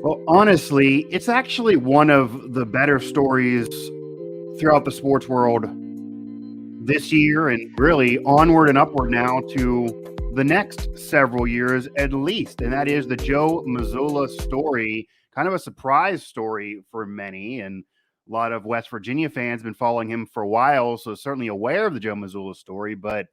Well, honestly, it's actually one of the better stories throughout the sports world this year and really onward and upward now to the next several years at least. And that is the Joe Mazzulla story, kind of a surprise story for many. And a lot of West Virginia fans have been following him for a while, so certainly aware of the Joe Mazzulla story. But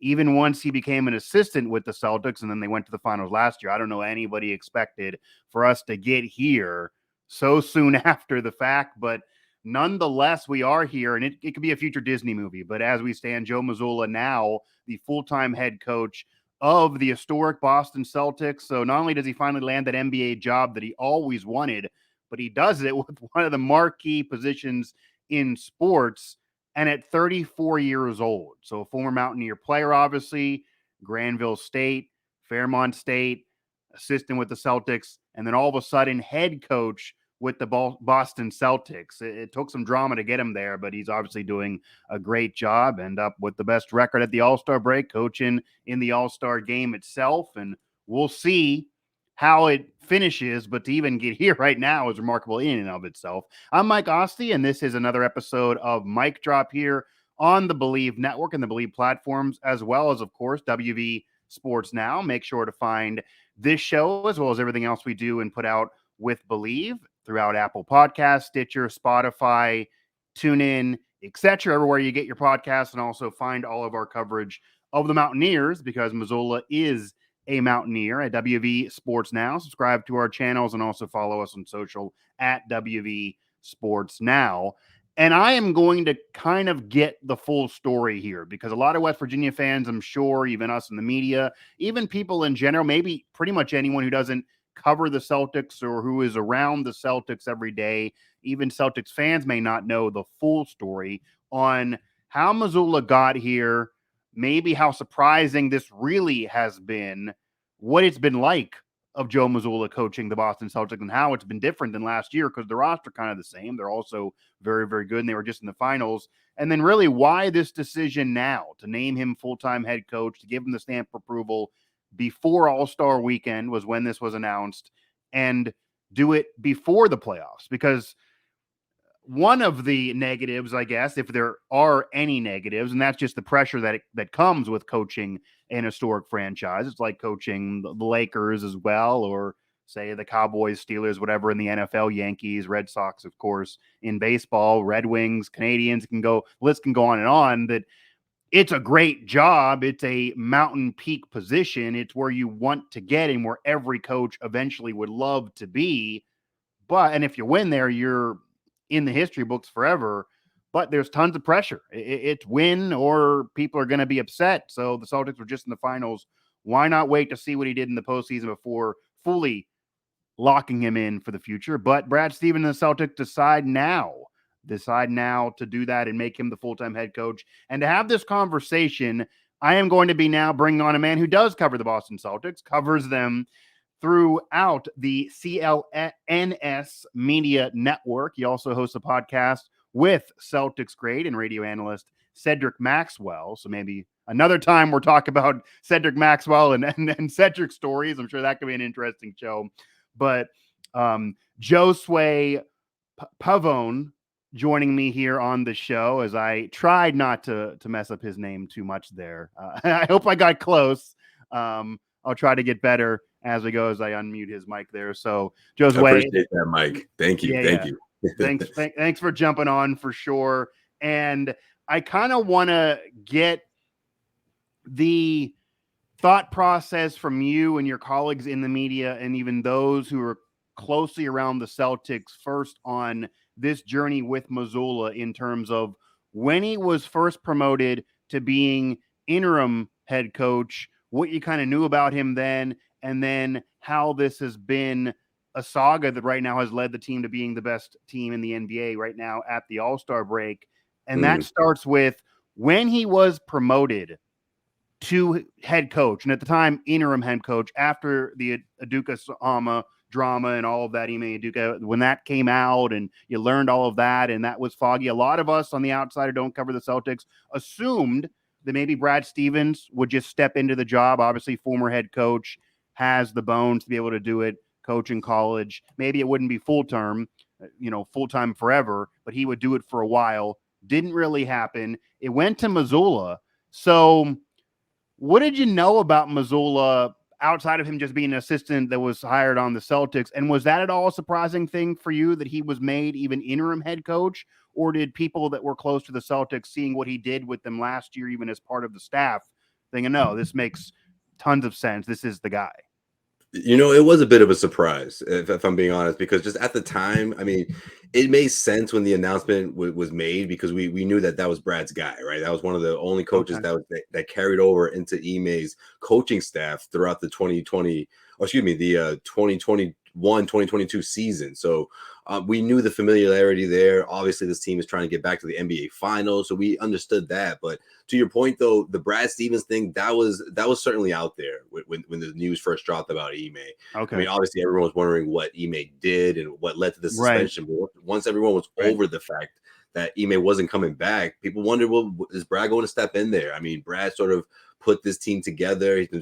even once he became an assistant with the Celtics and then they went to the finals last year, I don't know anybody expected for us to get here so soon after the fact. But nonetheless, we are here, and it could be a future Disney movie. But as we stand, Joe Mazzulla now the full-time head coach of the historic Boston Celtics. So not only does he finally land that NBA job that he always wanted, but he does it with one of the marquee positions in sports, and at 34 years old. So a former Mountaineer player, obviously, Granville State, Fairmont State, assistant with the Celtics, and then all of a sudden head coach with the Boston Celtics. It took some drama to get him there, but he's obviously doing a great job. End up with the best record at the All-Star break, coaching in the All-Star game itself, and we'll see how it finishes, but to even get here right now is remarkable in and of itself. I'm Mike Asti, and this is another episode of Mic Drop here on the Believe Network and the Believe platforms, as well as, of course, WV Sports Now. Make sure to find this show as well as everything else we do and put out with Believe throughout Apple Podcasts, Stitcher, Spotify, TuneIn, etc., everywhere you get your podcasts, and also find all of our coverage of the Mountaineers because Mazzulla is a Mountaineer at WV Sports Now. Subscribe to our channels and also follow us on social at WV Sports Now. And I am going to kind of get the full story here because a lot of West Virginia fans, I'm sure, even us in the media, even people in general, maybe pretty much anyone who doesn't cover the Celtics or who is around the Celtics every day, even Celtics fans may not know the full story on how Mazzulla got here, maybe how surprising this really has been, what it's been like of Joe Mazzulla coaching the Boston Celtics and how it's been different than last year because the roster kind of the same. They're also very, very good, and they were just in the finals. And then really why this decision now to name him full-time head coach, to give him the stamp of approval before All-Star weekend was when this was announced, and do it before the playoffs. Because one of the negatives, I guess, if there are any negatives, and that's just the pressure that comes with coaching an historic franchise. It's like coaching the Lakers as well, or say the Cowboys, Steelers, whatever in the NFL, Yankees, Red Sox, of course, in baseball, Red Wings, Canadians, list can go on, that it's a great job. It's a mountain peak position. It's where you want to get and where every coach eventually would love to be. And if you win there, you're in the history books forever. But there's tons of pressure. It's win or people are going to be upset. So the Celtics were just in the finals. Why not wait to see what he did in the postseason before fully locking him in for the future? But Brad Stevens and the Celtics decide now to do that and make him the full-time head coach. And to have this conversation, I am going to be now bringing on a man who does cover the Boston Celtics, covers them throughout the CLNS Media Network. He also hosts a podcast with Celtics great and radio analyst Cedric Maxwell. So maybe another time we'll talk about Cedric Maxwell and Cedric stories. I'm sure that could be an interesting show. But Josue Pavon joining me here on the show as I tried not to mess up his name too much there. I hope I got close. I'll try to get better as we go as I unmute his mic there. So Josue, I appreciate that, Mike. Thank you. Thank you. Thanks for jumping on for sure. And I kind of want to get the thought process from you and your colleagues in the media and even those who are closely around the Celtics first on this journey with Mazzulla in terms of when he was first promoted to being interim head coach, what you kind of knew about him then, and then how this has been a saga that right now has led the team to being the best team in the NBA right now at the All-Star break. And that starts with when he was promoted to head coach, and at the time, interim head coach, after the Udoka Sama drama and all of that, Ime Udoka, when that came out and you learned all of that, and that was foggy. A lot of us on the outside who don't cover the Celtics assumed that maybe Brad Stevens would just step into the job. Obviously, former head coach, has the bones to be able to do it. coach in college. Maybe it wouldn't be full-time forever, but he would do it for a while. Didn't really happen. It went to Mazzulla. So what did you know about Mazzulla outside of him just being an assistant that was hired on the Celtics? And was that at all a surprising thing for you that he was made even interim head coach? Or did people that were close to the Celtics, seeing what he did with them last year, even as part of the staff, thinking, no, this makes tons of sense. This is the guy. It was a bit of a surprise, if I'm being honest, because just at the time, I mean, it made sense when the announcement was made because we knew that was Brad's guy, right? That was one of the only coaches that carried over into Ime's coaching staff throughout the 2021-2022 season. So we knew the familiarity there. Obviously, this team is trying to get back to the NBA Finals, so we understood that. But to your point, though, the Brad Stevens thing that was certainly out there when the news first dropped about Ime. Okay. I mean, obviously, everyone was wondering what Ime did and what led to the suspension. Right. But once everyone was over the fact that Ime wasn't coming back, people wondered, well, is Brad going to step in there? I mean, Brad sort of put this team together. He's been,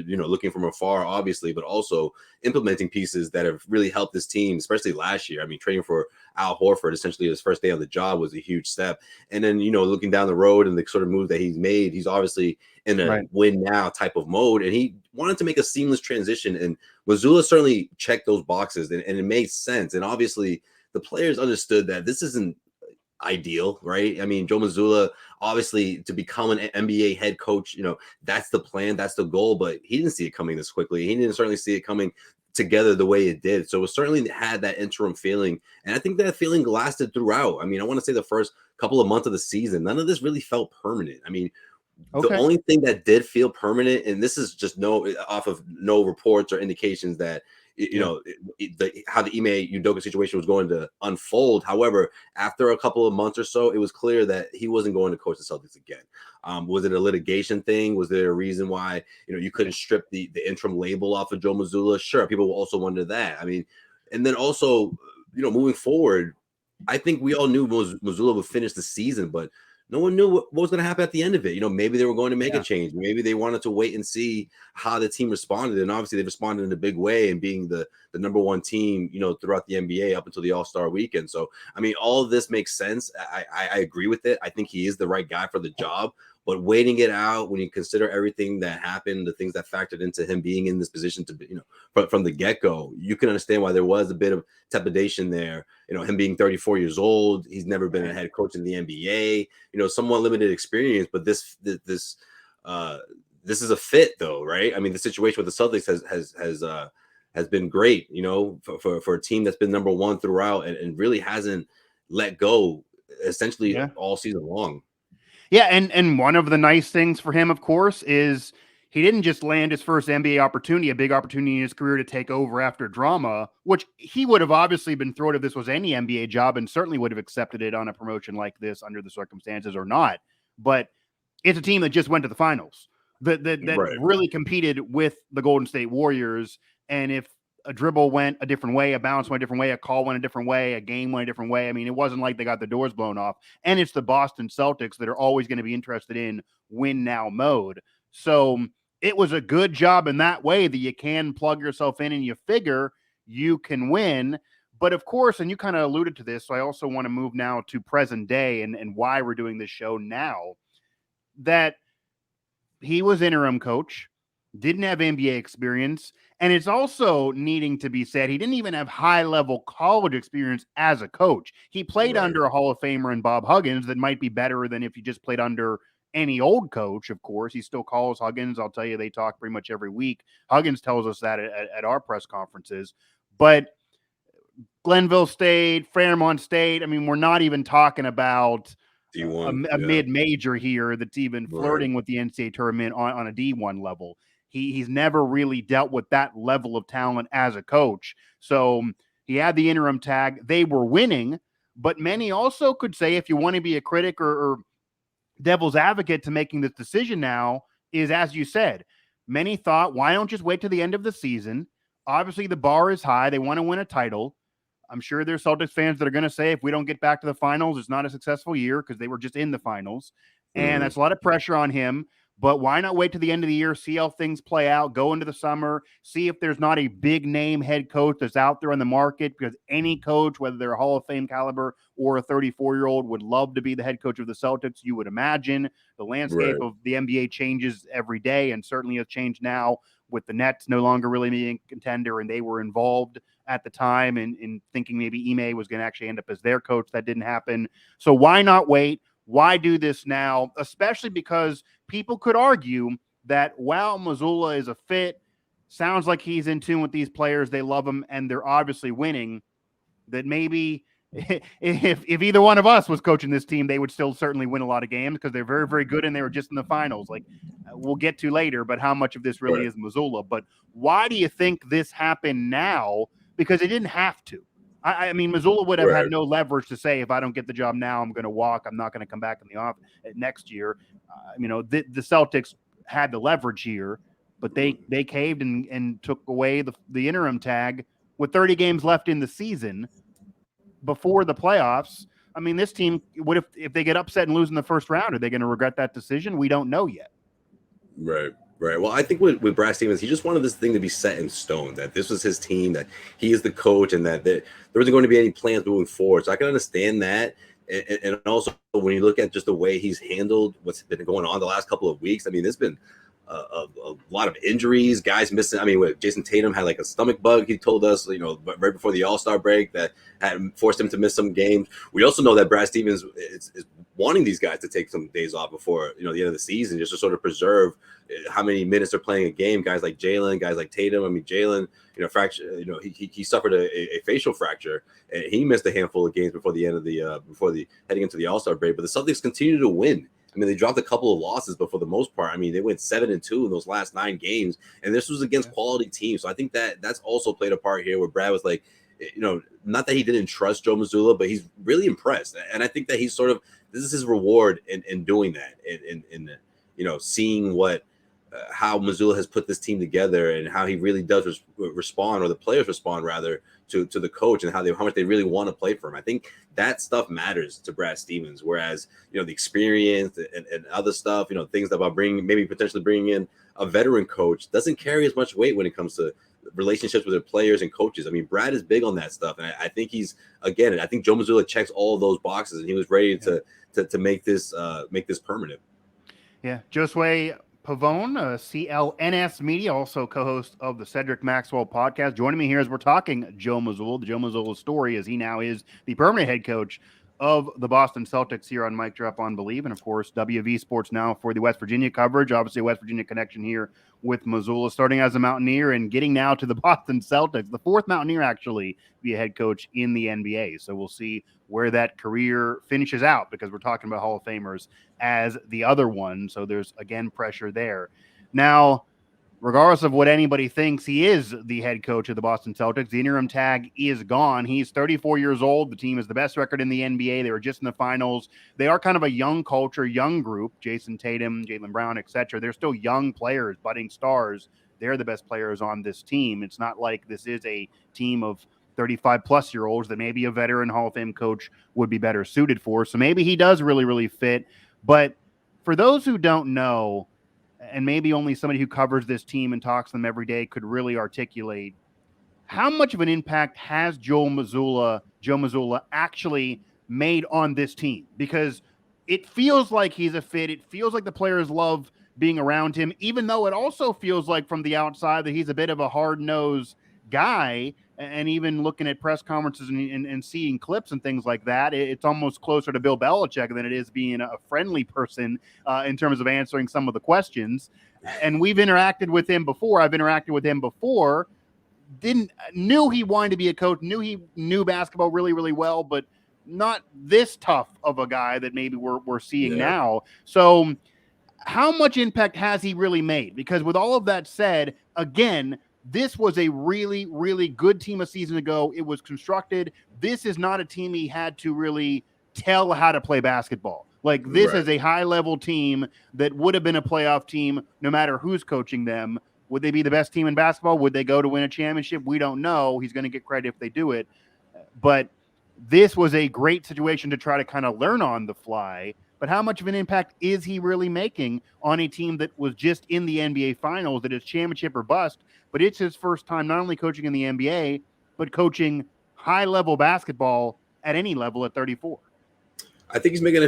looking from afar, obviously, but also implementing pieces that have really helped this team, especially last year. I mean, trading for Al Horford, essentially his first day on the job, was a huge step. And then, looking down the road and the sort of move that he's made, he's obviously in a win now type of mode. And he wanted to make a seamless transition. And Mazzulla certainly checked those boxes, and it made sense. And obviously, the players understood that this isn't ideal, right? I mean, Joe Mazzulla, obviously, to become an NBA head coach, that's the plan, that's the goal, but he didn't see it coming this quickly. He didn't certainly see it coming together the way it did. So it certainly had that interim feeling, and I think that feeling lasted throughout. I mean, I want to say the first couple of months of the season, none of this really felt permanent. I mean, the only thing that did feel permanent, and this is just off of no reports or indications that how the Ime Udoka situation was going to unfold. However, after a couple of months or so, it was clear that he wasn't going to coach the Celtics again. Was it a litigation thing? Was there a reason why you couldn't strip the interim label off of Joe Mazzulla? Sure, people will also wonder that. I mean, and then also moving forward, I think we all knew Mazzulla would finish the season, but no one knew what was going to happen at the end of it. Maybe they were going to make a change. Maybe they wanted to wait and see how the team responded. And obviously they responded in a big way and being the number one team, throughout the NBA up until the All-Star weekend. So, I mean, all of this makes sense. I agree with it. I think he is the right guy for the job. But waiting it out, when you consider everything that happened, the things that factored into him being in this position to be, from the get-go, you can understand why there was a bit of trepidation there. Him being 34 years old, he's never been a head coach in the NBA. Somewhat limited experience, but this is a fit, though, right? I mean, the situation with the Celtics has been great, for a team that's been number one throughout and really hasn't let go essentially all season long. Yeah, and one of the nice things for him, of course, is he didn't just land his first NBA opportunity, a big opportunity in his career to take over after drama, which he would have obviously been thrilled if this was any NBA job and certainly would have accepted it on a promotion like this under the circumstances or not. But it's a team that just went to the finals, that really competed with the Golden State Warriors. And if a dribble went a different way, a bounce went a different way, a call went a different way, a game went a different way. I mean, it wasn't like they got the doors blown off. And it's the Boston Celtics that are always going to be interested in win now mode. So it was a good job in that way that you can plug yourself in and you figure you can win. But of course, and you kind of alluded to this, so I also want to move now to present day and why we're doing this show now, that he was interim coach, didn't have NBA experience, and it's also needing to be said, he didn't even have high-level college experience as a coach. He played under a Hall of Famer in Bob Huggins that might be better than if you just played under any old coach, of course. He still calls Huggins. I'll tell you, they talk pretty much every week. Huggins tells us that at our press conferences. But Glenville State, Fairmont State, I mean, we're not even talking about a mid-major here that's even flirting with the NCAA tournament on a D1 level. He's never really dealt with that level of talent as a coach. So he had the interim tag. They were winning, but many also could say, if you want to be a critic or devil's advocate to making this decision now, is, as you said, many thought, why don't just wait to the end of the season? Obviously, the bar is high. They want to win a title. I'm sure there's Celtics fans that are going to say, if we don't get back to the finals, it's not a successful year because they were just in the finals. And that's a lot of pressure on him. But why not wait to the end of the year, see how things play out, go into the summer, see if there's not a big name head coach that's out there on the market, because any coach, whether they're a Hall of Fame caliber or a 34-year-old, would love to be the head coach of the Celtics. You would imagine the landscape of the NBA changes every day, and certainly has changed now with the Nets no longer really being a contender, and they were involved at the time in thinking maybe Ime was going to actually end up as their coach. That didn't happen. So why not wait? Why do this now? Especially because people could argue that, while Mazzulla is a fit, sounds like he's in tune with these players, they love him, and they're obviously winning, that maybe if either one of us was coaching this team, they would still certainly win a lot of games, because they're very, very good, and they were just in the finals. Like, we'll get to later, but how much of this really is Mazzulla? But why do you think this happened now? Because it didn't have to. I mean, Mazzulla would have had no leverage to say, if I don't get the job now, I'm going to walk. I'm not going to come back in the off next year. The Celtics had the leverage here, but they caved and took away the interim tag with 30 games left in the season before the playoffs. I mean, this team would, if they get upset and lose in the first round, are they going to regret that decision? We don't know yet. Right. Well, I think with Brad Stevens, he just wanted this thing to be set in stone, that this was his team, that he is the coach, and that there wasn't going to be any plans moving forward. So I can understand that. And also, when you look at just the way he's handled what's been going on the last couple of weeks, I mean, there's been a lot of injuries, guys missing. I mean, Jason Tatum had like a stomach bug. He told us, right before the All-Star break, that had forced him to miss some games. We also know that Brad Stevens is wanting these guys to take some days off before, the end of the season, just to sort of preserve how many minutes they're playing a game. Guys like Jalen, guys like Tatum. I mean, Jalen, fracture. He suffered a facial fracture, and he missed a handful of games before the end of the heading into the All-Star break. But the Celtics continue to win. I mean, they dropped a couple of losses, but for the most part, I mean, they went 7-2 in those last 9 games, and this was against quality teams. So I think that's also played a part here, where Brad was like, not that he didn't trust Joe Mazzulla, but he's really impressed, and I think that he's this is his reward in doing that, in seeing how Mazzulla has put this team together, and how he really does respond, or the players respond rather, to the coach, and how much they really want to play for him. I think that stuff matters to Brad Stevens, whereas the experience and other stuff, things about potentially bringing in a veteran coach, doesn't carry as much weight when it comes to relationships with their players and coaches. I mean, Brad is big on that stuff, and I think I think Joe Mazzulla checks all of those boxes, and he was ready to make this permanent. Yeah, Josue Pavon, CLNS Media, also co-host of the Cedric Maxwell podcast, joining me here as we're talking Joe Mazzulla, the Joe Mazzulla story, as he now is the permanent head coach of the Boston Celtics here on Mic Drop on Believe, and of course WV Sports Now for the West Virginia coverage. Obviously a West Virginia connection here with Mazzulla, starting as a Mountaineer and getting now to the Boston Celtics, the 4th Mountaineer actually be a head coach in the NBA. So we'll see where that career finishes out, because we're talking about Hall of Famers as the other one. So there's, again, pressure there. Now, regardless of what anybody thinks, he is the head coach of the Boston Celtics. The interim tag is gone. He's 34 years old. The team has the best record in the NBA. They were just in the finals. They are kind of a young culture, young group. Jason Tatum, Jaylen Brown, etc. They're still young players, budding stars. They're the best players on this team. It's not like this is a team of 35-plus-year-olds that maybe a veteran Hall of Fame coach would be better suited for. So maybe he does really, really fit. But for those who don't know, and maybe only somebody who covers this team and talks to them every day could really articulate, how much of an impact has Joe Mazzulla actually made on this team? Because it feels like he's a fit. It feels like the players love being around him, even though it also feels like from the outside that he's a bit of a hard-nosed guy. And even looking at press conferences and seeing clips and things like that, it's almost closer to Bill Belichick than it is being a friendly person in terms of answering some of the questions. And we've interacted with him before. I've interacted with him before. Knew he wanted to be a coach, knew he knew basketball really, really well, but not this tough of a guy that maybe we're seeing now. So how much impact has he really made? Because with all of that said, again, this was a really, really good team a season ago. It was constructed. This is not a team he had to really tell how to play basketball. Like, this is a high-level team that would have been a playoff team no matter who's coaching them. Would they be the best team in basketball? Would they go to win a championship? We don't know. He's going to get credit if they do it. But this was a great situation to try to kind of learn on the fly. but how much of an impact is he really making on a team that was just in the NBA Finals, that is championship or bust? But it's his first time not only coaching in the NBA, but coaching high-level basketball at any level at 34. I think he's making a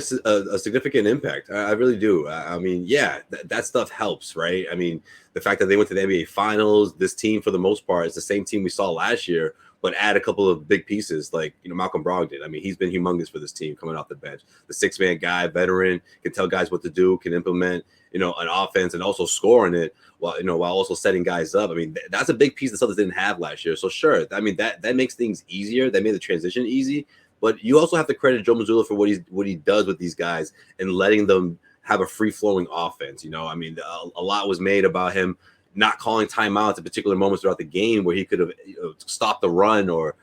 significant impact. I really do. I mean, yeah, that stuff helps, right? I mean, the fact that they went to the NBA Finals, this team for the most part is the same team we saw last year, but add a couple of big pieces like Malcolm Brogdon. I mean, he's been humongous for this team coming off the bench. The 6-man guy, veteran, can tell guys what to do, can implement an offense and also scoring it while also setting guys up. I mean, that's a big piece that Celtics didn't have last year. So sure, I mean that makes things easier. That made the transition easy. But you also have to credit Joe Mazzulla for what he does with these guys and letting them have a free-flowing offense. I mean, a lot was made about him not calling timeouts at particular moments throughout the game where he could have stopped the run or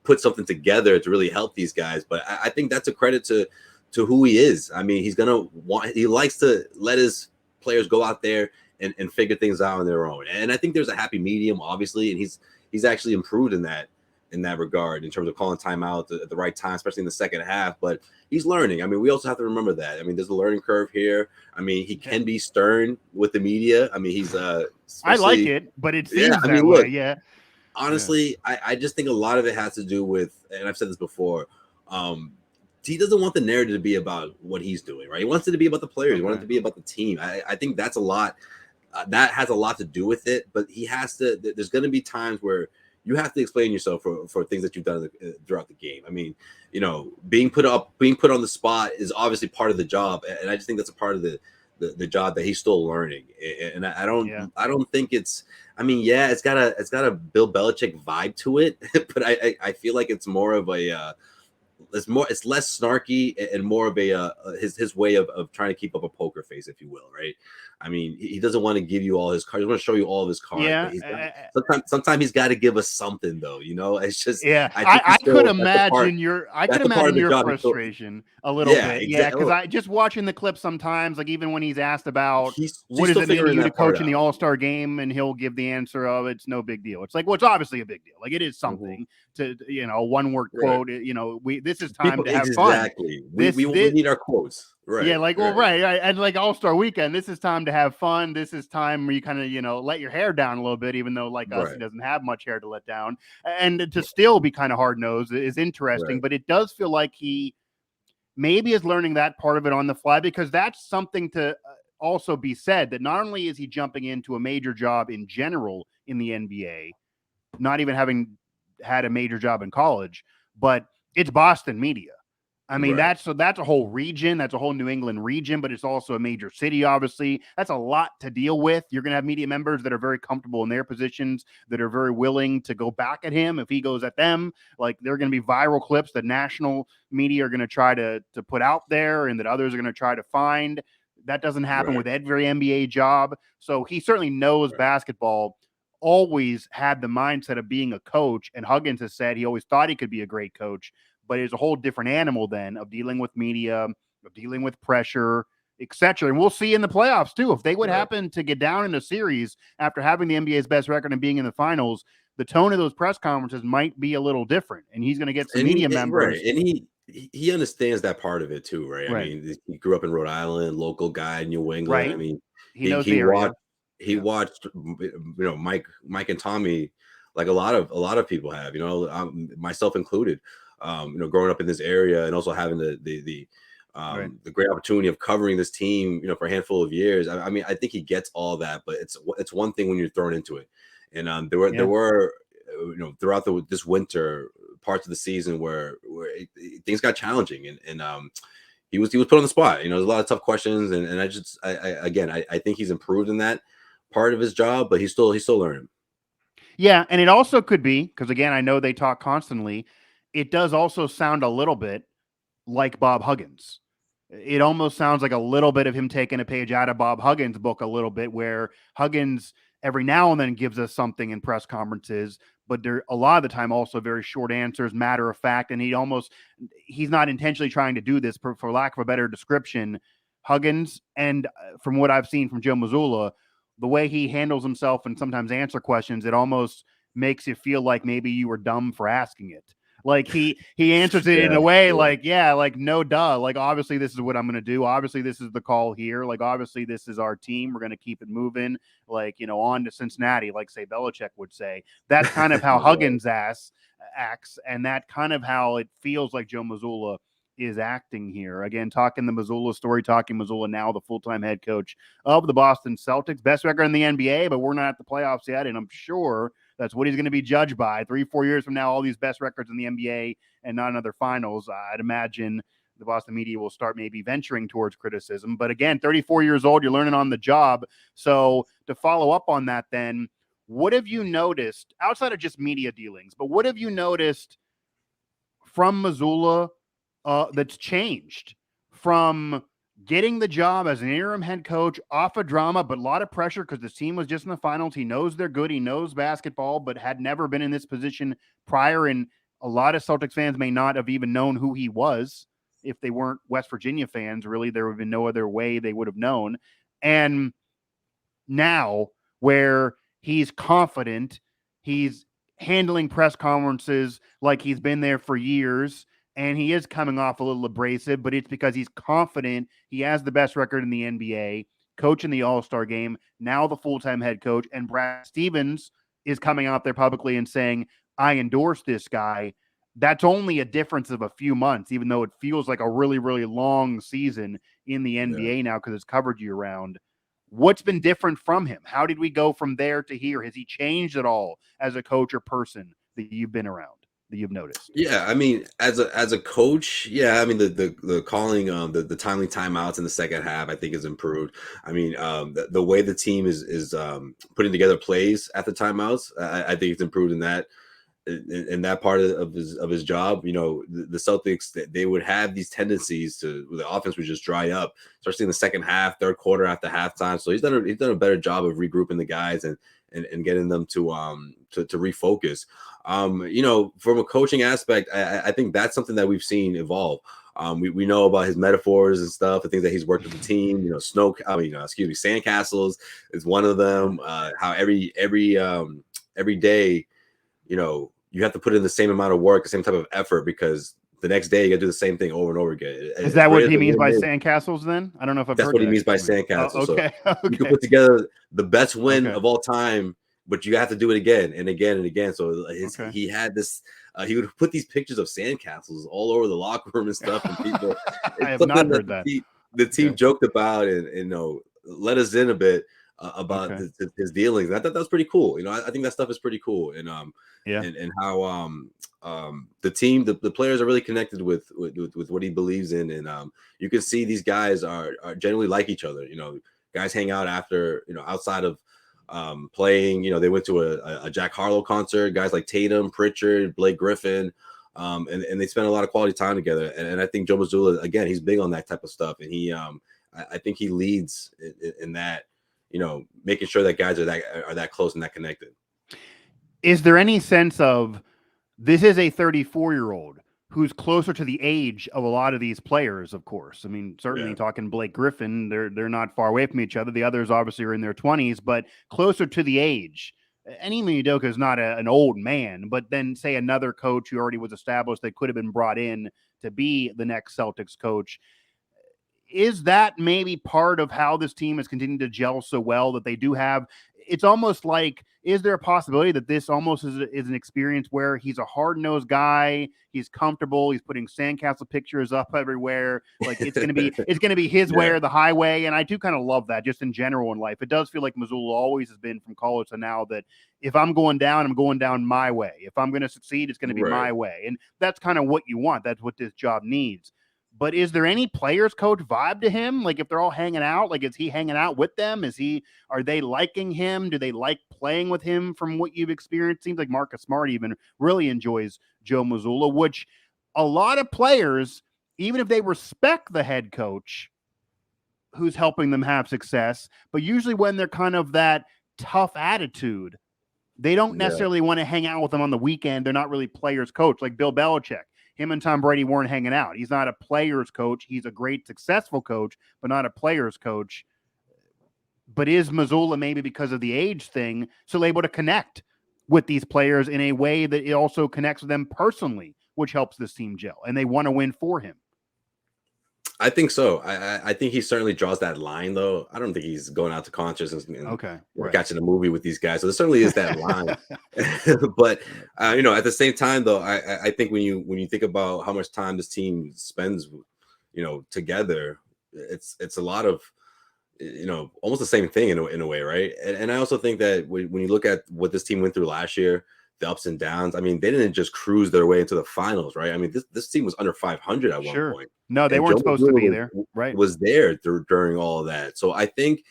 put something together to really help these guys. But I think that's a credit to who he is. I mean, he likes to let his players go out there and figure things out on their own. And I think there's a happy medium, obviously, and he's actually improved in that regard in terms of calling timeout at the right time, especially in the second half. But he's learning. I mean, we also have to remember that. I mean, there's a learning curve here. I mean, he can be stern with the media. I mean, he's I like it, but it seems that way. Yeah. Honestly, I just think a lot of it has to do with, and I've said this before, he doesn't want the narrative to be about what he's doing, right? He wants it to be about the players. He wants it to be about the team. I think that's a lot. That has a lot to do with it, but he has to. There's going to be times where you have to explain yourself for things that you've done throughout the game. I mean, being put on the spot is obviously part of the job, and I just think that's a part of the job that he's still learning. And I don't think it's. I mean, yeah, it's got a Bill Belichick vibe to it, but I feel like it's more of a. It's less snarky and more of a his way of trying to keep up a poker face, if you will, right? I mean, he doesn't want to give you all his cards. He wants to show you all of his cards. Yeah. Sometimes he's got to give us something, though. It's just I could imagine your frustration a little bit. Exactly. Yeah, because I just watching the clip sometimes, like even when he's asked about what does it mean to you to coach in the All-Star game, and he'll give the answer of it's no big deal. It's like, well, it's obviously a big deal. Like it is something to one-word quote. This is time to have fun. Exactly. We need our quotes. Right. Yeah, and like All-Star Weekend, this is time to have fun. This is time where you kind of, let your hair down a little bit, even though like us, he doesn't have much hair to let down. And to still be kind of hard-nosed is interesting, but it does feel like he maybe is learning that part of it on the fly, because that's something to also be said, that not only is he jumping into a major job in general in the NBA, not even having had a major job in college, but it's Boston media. I mean, that's a whole region. That's a whole New England region, but it's also a major city, obviously. That's a lot to deal with. You're going to have media members that are very comfortable in their positions, that are very willing to go back at him if he goes at them. Like, there are going to be viral clips that national media are going to try to put out there and that others are going to try to find. That doesn't happen with every NBA job. So he certainly knows basketball. Always had the mindset of being a coach, and Huggins has said he always thought he could be a great coach, but it's a whole different animal then of dealing with media, of dealing with pressure, etc. And we'll see in the playoffs too. If they would happen to get down in a series after having the NBA's best record and being in the finals, the tone of those press conferences might be a little different, and he's going to get some media members. And he understands that part of it too, right? I mean, he grew up in Rhode Island, local guy in New England. Right. I mean, he knows the area. He watched, Mike and Tommy, like a lot of people have, myself included. Growing up in this area and also having the great opportunity of covering this team, for a handful of years. I mean, I think he gets all that, but it's one thing when you're thrown into it. And there were throughout this winter parts of the season where things got challenging, and he was put on the spot. There's a lot of tough questions, and I think he's improved in that part of his job, but he's still learning. Yeah, and it also could be because, again, I know they talk constantly. It does also sound a little bit like Bob Huggins. It almost sounds like a little bit of him taking a page out of Bob Huggins' book a little bit, where Huggins every now and then gives us something in press conferences, but they're a lot of the time also very short answers, matter of fact, and he's not intentionally trying to do this for lack of a better description. Huggins, and from what I've seen from Joe Mazzulla, the way he handles himself and sometimes answer questions, it almost makes you feel like maybe you were dumb for asking it. Like he answers it in Yeah, a way yeah. like, yeah, like no duh. Like obviously this is what I'm gonna do. Obviously this is the call here. Like obviously this is our team. We're gonna keep it moving. Like, on to Cincinnati, like say Belichick would say. That's kind of how Huggins acts, and that kind of how it feels like Joe Mazzulla is acting here. Again, talking the Mazzulla story, talking Mazzulla now, the full-time head coach of the Boston Celtics. Best record in the NBA, but we're not at the playoffs yet, and I'm sure that's what he's going to be judged by. 3-4 years from now, all these best records in the NBA and not another finals. I'd imagine the Boston media will start maybe venturing towards criticism. But again, 34 years old, you're learning on the job. So to follow up on that then, what have you noticed outside of just media dealings, but what have you noticed from Mazzulla that's changed from getting the job as an interim head coach off of drama, but a lot of pressure because the team was just in the finals. He knows they're good. He knows basketball, but had never been in this position prior. And a lot of Celtics fans may not have even known who he was if they weren't West Virginia fans. Really, there would have been no other way they would have known. And now where he's confident, he's handling press conferences like he's been there for years, and he is coming off a little abrasive, but it's because he's confident. He has the best record in the NBA, coach in the All-Star game, now the full-time head coach, and Brad Stevens is coming out there publicly and saying, I endorse this guy. That's only a difference of a few months, even though it feels like a really, really long season in the NBA now because it's covered year-round. What's been different from him? How did we go from there to here? Has he changed at all as a coach or person that you've been around, that you've noticed? Yeah, I mean, as a coach, yeah, I mean the calling the timely timeouts in the second half, I think, has improved. I mean, the way the team is putting together plays at the timeouts, I think it's improved in that part of his job. The Celtics, they would have these tendencies to the offense would just dry up, especially in the second half, third quarter after halftime. So he's done a better job of regrouping the guys and getting them to refocus. From a coaching aspect, I think that's something that we've seen evolve. We know about his metaphors and stuff, the things that he's worked with the team. Sandcastles is one of them. How every day, you have to put in the same amount of work, the same type of effort, because the next day you got to do the same thing over and over again. Is that what he means by sandcastles then? I don't know if I've heard that's what he means by sandcastles. Oh, okay. So you can put together the best win of all time, but you have to do it again and again and again. So he had this, he would put these pictures of sandcastles all over the locker room and stuff. And people, I have not heard that. The team joked about and let us in a bit about his dealings. And I thought that was pretty cool. I think that stuff is pretty cool. And and how the team, the players are really connected with what he believes in, and you can see these guys are generally like each other. Guys hang out after, outside of playing. They went to a Jack Harlow concert. Guys like Tatum, Pritchard, Blake Griffin, and they spend a lot of quality time together. And I think Joe Mazzulla, again, he's big on that type of stuff, and he I think he leads in that. Making sure that guys are that close and that connected. Is there any sense of this is a 34-year-old who's closer to the age of a lot of these players, of course? I mean, certainly talking Blake Griffin, they're not far away from each other. The others obviously are in their 20s, but closer to the age. And Ime Udoka is not an old man, but then say another coach who already was established that could have been brought in to be the next Celtics coach. Is that maybe part of how this team has continued to gel so well that they do have? It's almost like, is there a possibility that this almost is an experience where he's a hard-nosed guy, he's comfortable, he's putting sandcastle pictures up everywhere, like it's going to be his way or the highway? And I do kind of love that just in general in life. It does feel like Mazzulla always has been from college to now that if I'm going down, I'm going down my way. If I'm going to succeed, it's going to be my way. And that's kind of what you want. That's what this job needs. But is there any players coach vibe to him? Like if they're all hanging out, like is he hanging out with them? Are they liking him? Do they like playing with him from what you've experienced? Seems like Marcus Smart even really enjoys Joe Mazzulla, which a lot of players, even if they respect the head coach who's helping them have success, but usually when they're kind of that tough attitude, they don't necessarily want to hang out with them on the weekend. They're not really players coach, like Bill Belichick. Him and Tom Brady weren't hanging out. He's not a player's coach. He's a great, successful coach, but not a player's coach. But is Mazzulla, maybe because of the age thing, still able to connect with these players in a way that it also connects with them personally which helps this team gel. And they want to win for him. I think so. I think he certainly draws that line, though. I don't think he's going out to concerts and catching a movie with these guys. So there certainly is that line. But at the same time, though, I think when you think about how much time this team spends, together, it's a lot of, almost the same thing in a way, right? And I also think that when you look at what this team went through last year, the ups and downs. I mean, they didn't just cruise their way into the finals, right? I mean, this team was under 500 at one point. No, they weren't supposed to be there. Right. Was there during all of that. So I think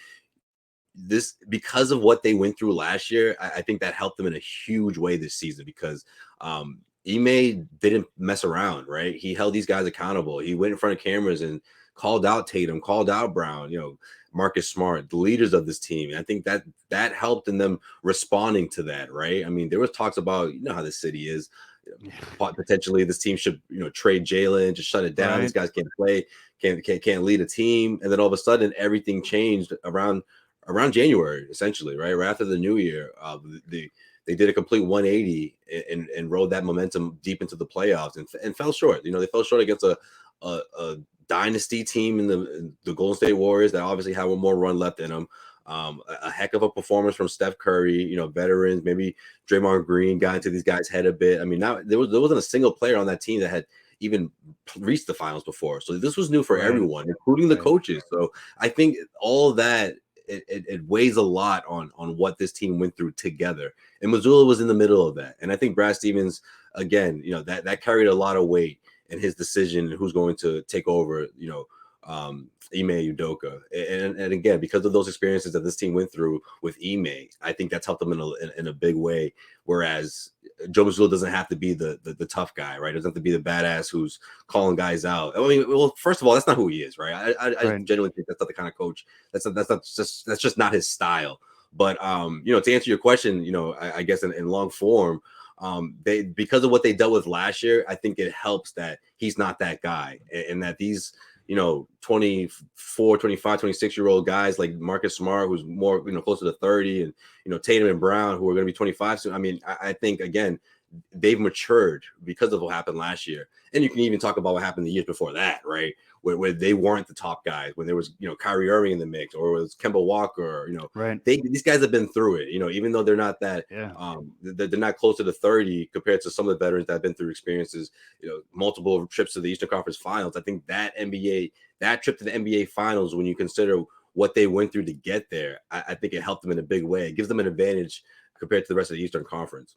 because of what they went through last year, I think that helped them in a huge way this season because Ime didn't mess around, right? He held these guys accountable. He went in front of cameras and called out Tatum, called out Brown, Marcus Smart, the leaders of this team. And I think that helped in them responding to that, right? I mean, there was talks about, how the city is. Potentially this team should, trade Jalen, just shut it down. Right. These guys can't play, can't lead a team. And then all of a sudden everything changed around January, essentially, right? Right after the new year. They did a complete 180 and rode that momentum deep into the playoffs and fell short. They fell short against a dynasty team in the Golden State Warriors that obviously had one more run left in them. A heck of a performance from Steph Curry, veterans, maybe Draymond Green got into these guys' head a bit. I mean, now there wasn't a single player on that team that had even reached the finals before. So this was new for everyone, including the coaches. So I think all that, it weighs a lot on what this team went through together. And Mazzulla was in the middle of that. And I think Brad Stevens, again, that carried a lot of weight in his decision who's going to take over, Ime Udoka. And again, because of those experiences that this team went through with Ime, I think that's helped them in a big way. Whereas Joe Mazzulla doesn't have to be the tough guy, right? Doesn't have to be the badass who's calling guys out. I mean, well, first of all, that's not who he is, right? I genuinely think that's not the kind of coach. That's just not his style. But to answer your question, I guess in long form, because of what they dealt with last year, I think it helps that he's not that guy, and that these 24, 25, 26-year-old guys like Marcus Smart, who's more closer to 30, and Tatum and Brown, who are going to be 25 soon. I mean, I think again they've matured because of what happened last year, and you can even talk about what happened the years before that, right? Where they weren't the top guys, when there was Kyrie Irving in the mix, or it was Kemba Walker, right? These guys have been through it, even though they're not that, they're not closer to 30 compared to some of the veterans that have been through experiences, multiple trips to the Eastern Conference Finals. I think that trip to the NBA Finals, when you consider what they went through to get there, I think it helped them in a big way. It gives them an advantage compared to the rest of the Eastern Conference.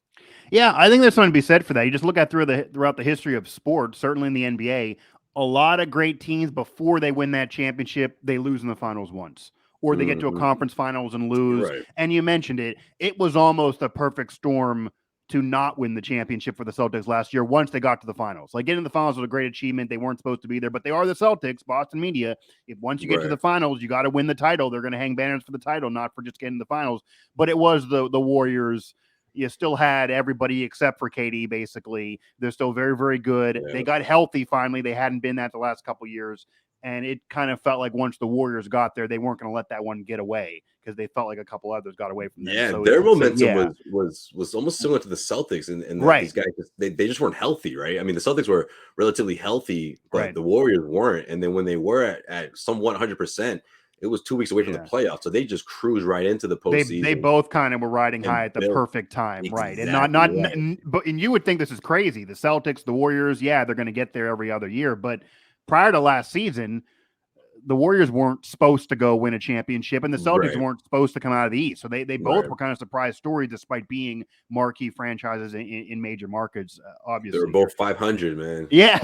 Yeah, I think there's something to be said for that. You just look at throughout the history of sports, certainly in the NBA, a lot of great teams, before they win that championship, they lose in the finals once, or they get to a conference finals and lose. Right. And you mentioned it was almost a perfect storm to not win the championship for the Celtics last year once they got to the finals. Like, getting to the finals was a great achievement. They weren't supposed to be there, but they are the Celtics, Boston media. If once you get to the finals, you got to win the title. They're going to hang banners for the title, not for just getting the finals. But it was the Warriors. You still had everybody except for KD, basically. They're still very, very good. Yeah. They got healthy finally. They hadn't been that the last couple of years. And it kind of felt like once the Warriors got there, they weren't going to let that one get away, because they felt like a couple others got away from them. Yeah, so their momentum was almost similar to the Celtics, and right. These guys, they just weren't healthy, right? I mean, the Celtics were relatively healthy, but the Warriors weren't. And then when they were at somewhat 100%, it was 2 weeks away from the playoffs, so they just cruised right into the postseason. They both kind of were riding high at the perfect time, right? And but you would think this is crazy. The Celtics, the Warriors, they're going to get there every other year, but prior to last season, the Warriors weren't supposed to go win a championship, and the Celtics weren't supposed to come out of the East. So they both were kind of surprise stories, despite being marquee franchises in major markets. Obviously, they were both 500, man. Yeah.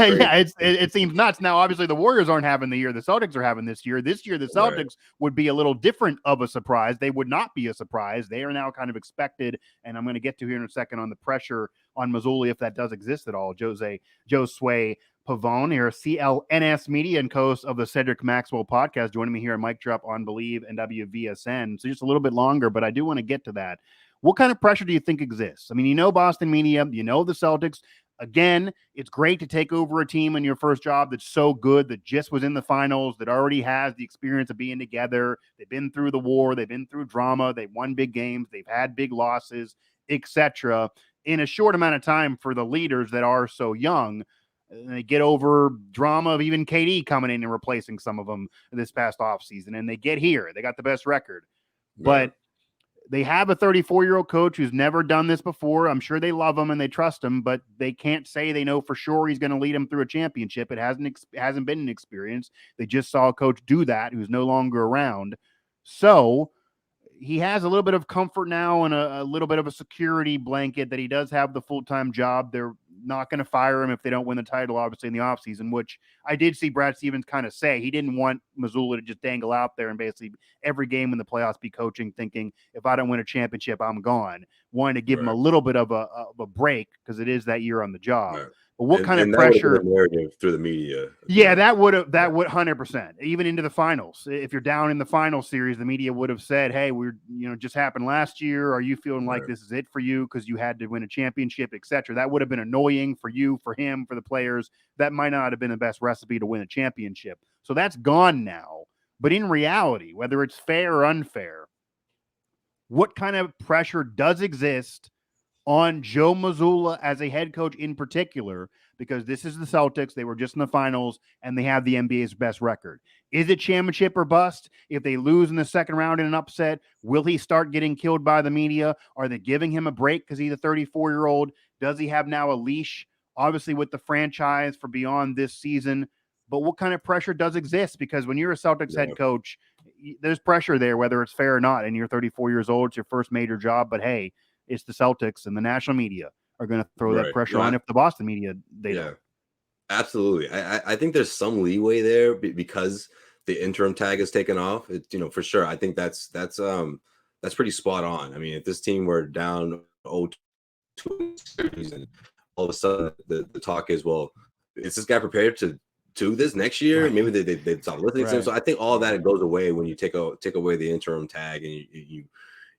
It seems nuts. Now, obviously, the Warriors aren't having the year the Celtics are having this year. This year, the Celtics would be a little different of a surprise. They would not be a surprise. They are now kind of expected, and I'm going to get to here in a second on the pressure on Mazzulla, if that does exist at all. Josue Pavon here, CLNS Media and host of the Cedric Maxwell podcast, joining me here at Mic Drop on Believe and WVSN. So just a little bit longer, but I do want to get to that. What kind of pressure do you think exists? I mean, Boston media, the Celtics. Again, it's great to take over a team in your first job that's so good, that just was in the finals, that already has the experience of being together. They've been through the war. They've been through drama. They've won big games. They've had big losses, etc. in a short amount of time for the leaders that are so young. And they get over drama of even KD coming in and replacing some of them this past offseason. And they get here. They got the best record. But they have a 34-year-old coach who's never done this before. I'm sure they love him and they trust him, but they can't say they know for sure he's going to lead them through a championship. It hasn't been an experience. They just saw a coach do that who's no longer around. So he has a little bit of comfort now and a little bit of a security blanket that he does have the full-time job. They're not going to fire him if they don't win the title, obviously, in the offseason, which I did see Brad Stevens kind of say. He didn't want Mazzulla to just dangle out there and basically every game in the playoffs be coaching, thinking, if I don't win a championship, I'm gone. Wanted to give him a little bit of a break because it is that year on the job. Right. But what kind of pressure narrative through the media? Yeah, that would 100%. Even into the finals. If you're down in the final series, the media would have said, "Hey, just happened last year. Are you feeling like this is it for you because you had to win a championship, etc." That would have been annoying for you, for him, for the players. That might not have been the best recipe to win a championship. So that's gone now. But in reality, whether it's fair or unfair, what kind of pressure does exist on Joe Mazzulla as a head coach in particular, because this is the Celtics. They were just in the finals, and they have the NBA's best record. Is it championship or bust? If they lose in the second round in an upset, will he start getting killed by the media? Are they giving him a break because he's a 34-year-old? Does he have now a leash, obviously, with the franchise for beyond this season? But what kind of pressure does exist? Because when you're a Celtics head coach, there's pressure there, whether it's fair or not, and you're 34 years old. It's your first major job, but hey, it's the Celtics, and the national media are going to throw that pressure on if the Boston media, they don't. Absolutely. I think there's some leeway there because the interim tag is taken off. It's, for sure. I think that's pretty spot on. I mean, if this team were down 0-2 and all of a sudden the talk is, well, is this guy prepared to do this next year? Right. Maybe they stop listening to him. So I think all of that goes away when you take away the interim tag and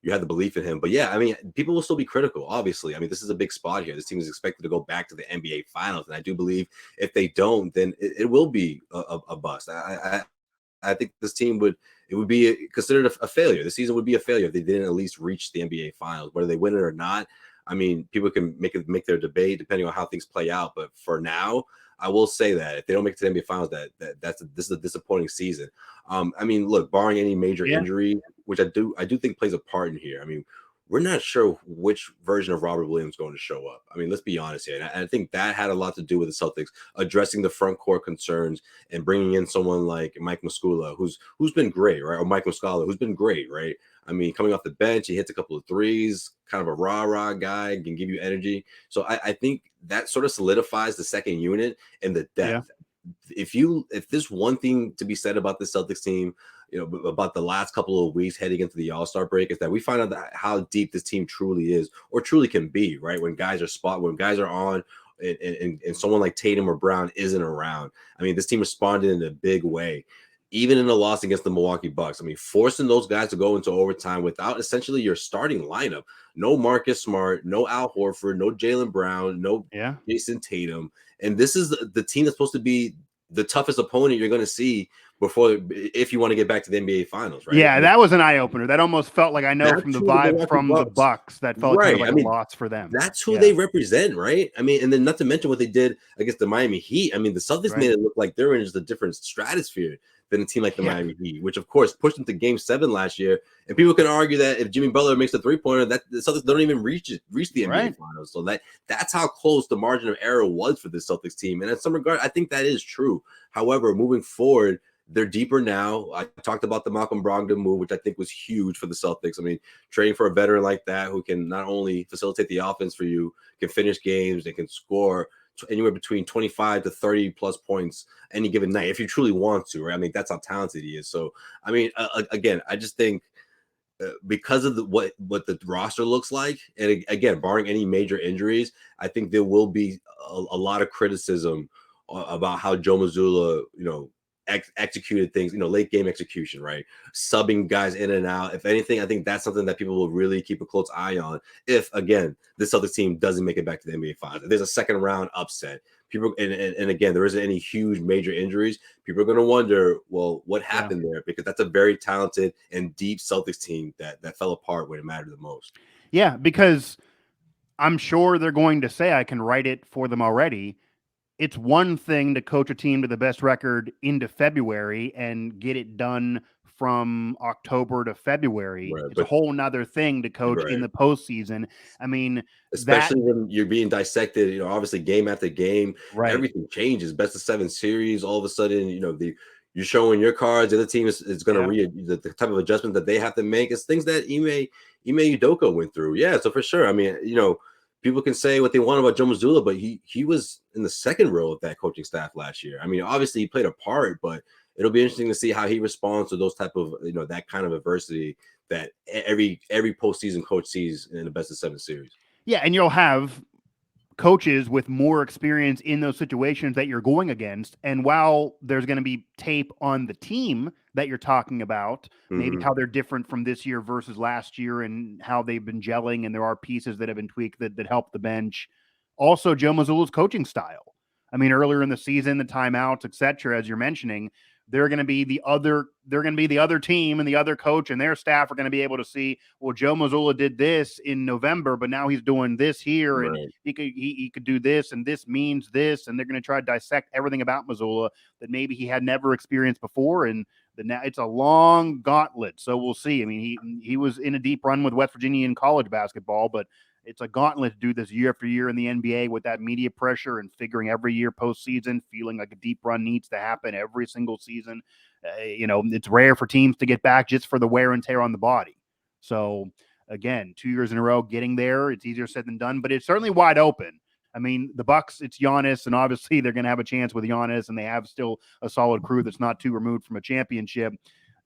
you have the belief in him. But yeah, I mean, people will still be critical, obviously. I mean, this is a big spot here. This team is expected to go back to the NBA Finals. And I do believe if they don't, then it will be a bust. I think this team would be considered a failure. The season would be a failure if they didn't at least reach the NBA Finals. Whether they win it or not, I mean, people can make their debate depending on how things play out. But for now, I will say that if they don't make it to the NBA Finals, this is a disappointing season. I mean, look, barring any major injury, which I do think plays a part in here. I mean, we're not sure which version of Robert Williams is going to show up. I mean, let's be honest here. And I think that had a lot to do with the Celtics addressing the front court concerns and bringing in someone like Mike Muscala, who's been great, right? Or Mike Muscala, who's been great, right? I mean, coming off the bench, he hits a couple of threes, kind of a rah-rah guy, can give you energy. So I think that sort of solidifies the second unit and the depth. Yeah. If there's one thing to be said about the Celtics team, about the last couple of weeks heading into the All-Star break, is that we find out how deep this team truly is or truly can be, right? When guys are on and someone like Tatum or Brown isn't around. I mean, this team responded in a big way. Even in the loss against the Milwaukee Bucks, I mean, forcing those guys to go into overtime without essentially your starting lineup. No Marcus Smart, no Al Horford, no Jaylen Brown, no Jason Tatum. And this is the team that's supposed to be the toughest opponent you're going to see if you want to get back to the NBA Finals, right? Yeah, that was an eye-opener. That almost felt like, I know from the vibe from the Bucks, that felt kind of like a loss for them. That's who they represent, right? I mean, and then not to mention what they did against the Miami Heat. I mean, the Celtics made it look like they're in just a different stratosphere than a team like the Miami Heat, which of course pushed them to Game 7 last year. And people can argue that if Jimmy Butler makes a three-pointer, that the Celtics don't even reach the NBA Finals. So that's how close the margin of error was for this Celtics team. And in some regard, I think that is true. However, moving forward, they're deeper now. I talked about the Malcolm Brogdon move, which I think was huge for the Celtics. I mean, trading for a veteran like that who can not only facilitate the offense for you, can finish games, and can score anywhere between 25 to 30 plus points any given night if you truly want to, right? I mean, that's how talented he is. So, I mean, again, I just think because of what the roster looks like, and again, barring any major injuries, I think there will be a lot of criticism about how Joe Mazzulla, executed things, late game execution, right? Subbing guys in and out. If anything, I think that's something that people will really keep a close eye on. If again, this other team doesn't make it back to the NBA Finals, if there's a second round upset, people and again, there isn't any huge major injuries, people are going to wonder, well, what happened there? Because that's a very talented and deep Celtics team that fell apart when it mattered the most. Yeah, because I'm sure they're going to say I can write it for them already. It's one thing to coach a team to the best record into February and get it done from October to February. Right, It's a but whole nother thing to coach in right. the postseason. I mean, that Especially when you're being dissected, obviously game after game, right. everything changes. Best of 7 series, all of a sudden, you're showing your cards. The other team is going to Yeah. read the type of adjustment that they have to make. It's things that Ime Udoka went through. Yeah, so for sure. I mean, people can say what they want about Joe Mazzulla, but he was in the second row of that coaching staff last year. I mean, obviously he played a part, but it'll be interesting to see how he responds to those type of that kind of adversity that every postseason coach sees in the best of 7 series. Yeah, and you'll have coaches with more experience in those situations that you're going against. And while there's going to be tape on the team that you're talking about, maybe Mm-hmm. how they're different from this year versus last year and how they've been gelling, and there are pieces that have been tweaked that help the bench. Also, Joe Mazzulla's coaching style. I mean, earlier in the season, the timeouts, etc., as you're mentioning, they're going to be the other team and the other coach and their staff are going to be able to see, well, Joe Mazzulla did this in November, but now he's doing this here, and Right. he could do this, and this means this, and they're going to try to dissect everything about Mazzulla that maybe he had never experienced before, and now it's a long gauntlet. So we'll see. I mean, he was in a deep run with West Virginia in college basketball, but it's a gauntlet to do this year after year in the NBA with that media pressure and figuring every year postseason, feeling like a deep run needs to happen every single season. It's rare for teams to get back just for the wear and tear on the body. So again, 2 years in a row, getting there, it's easier said than done, but it's certainly wide open. I mean, the Bucks, it's Giannis, and obviously they're going to have a chance with Giannis, and they have still a solid crew that's not too removed from a championship.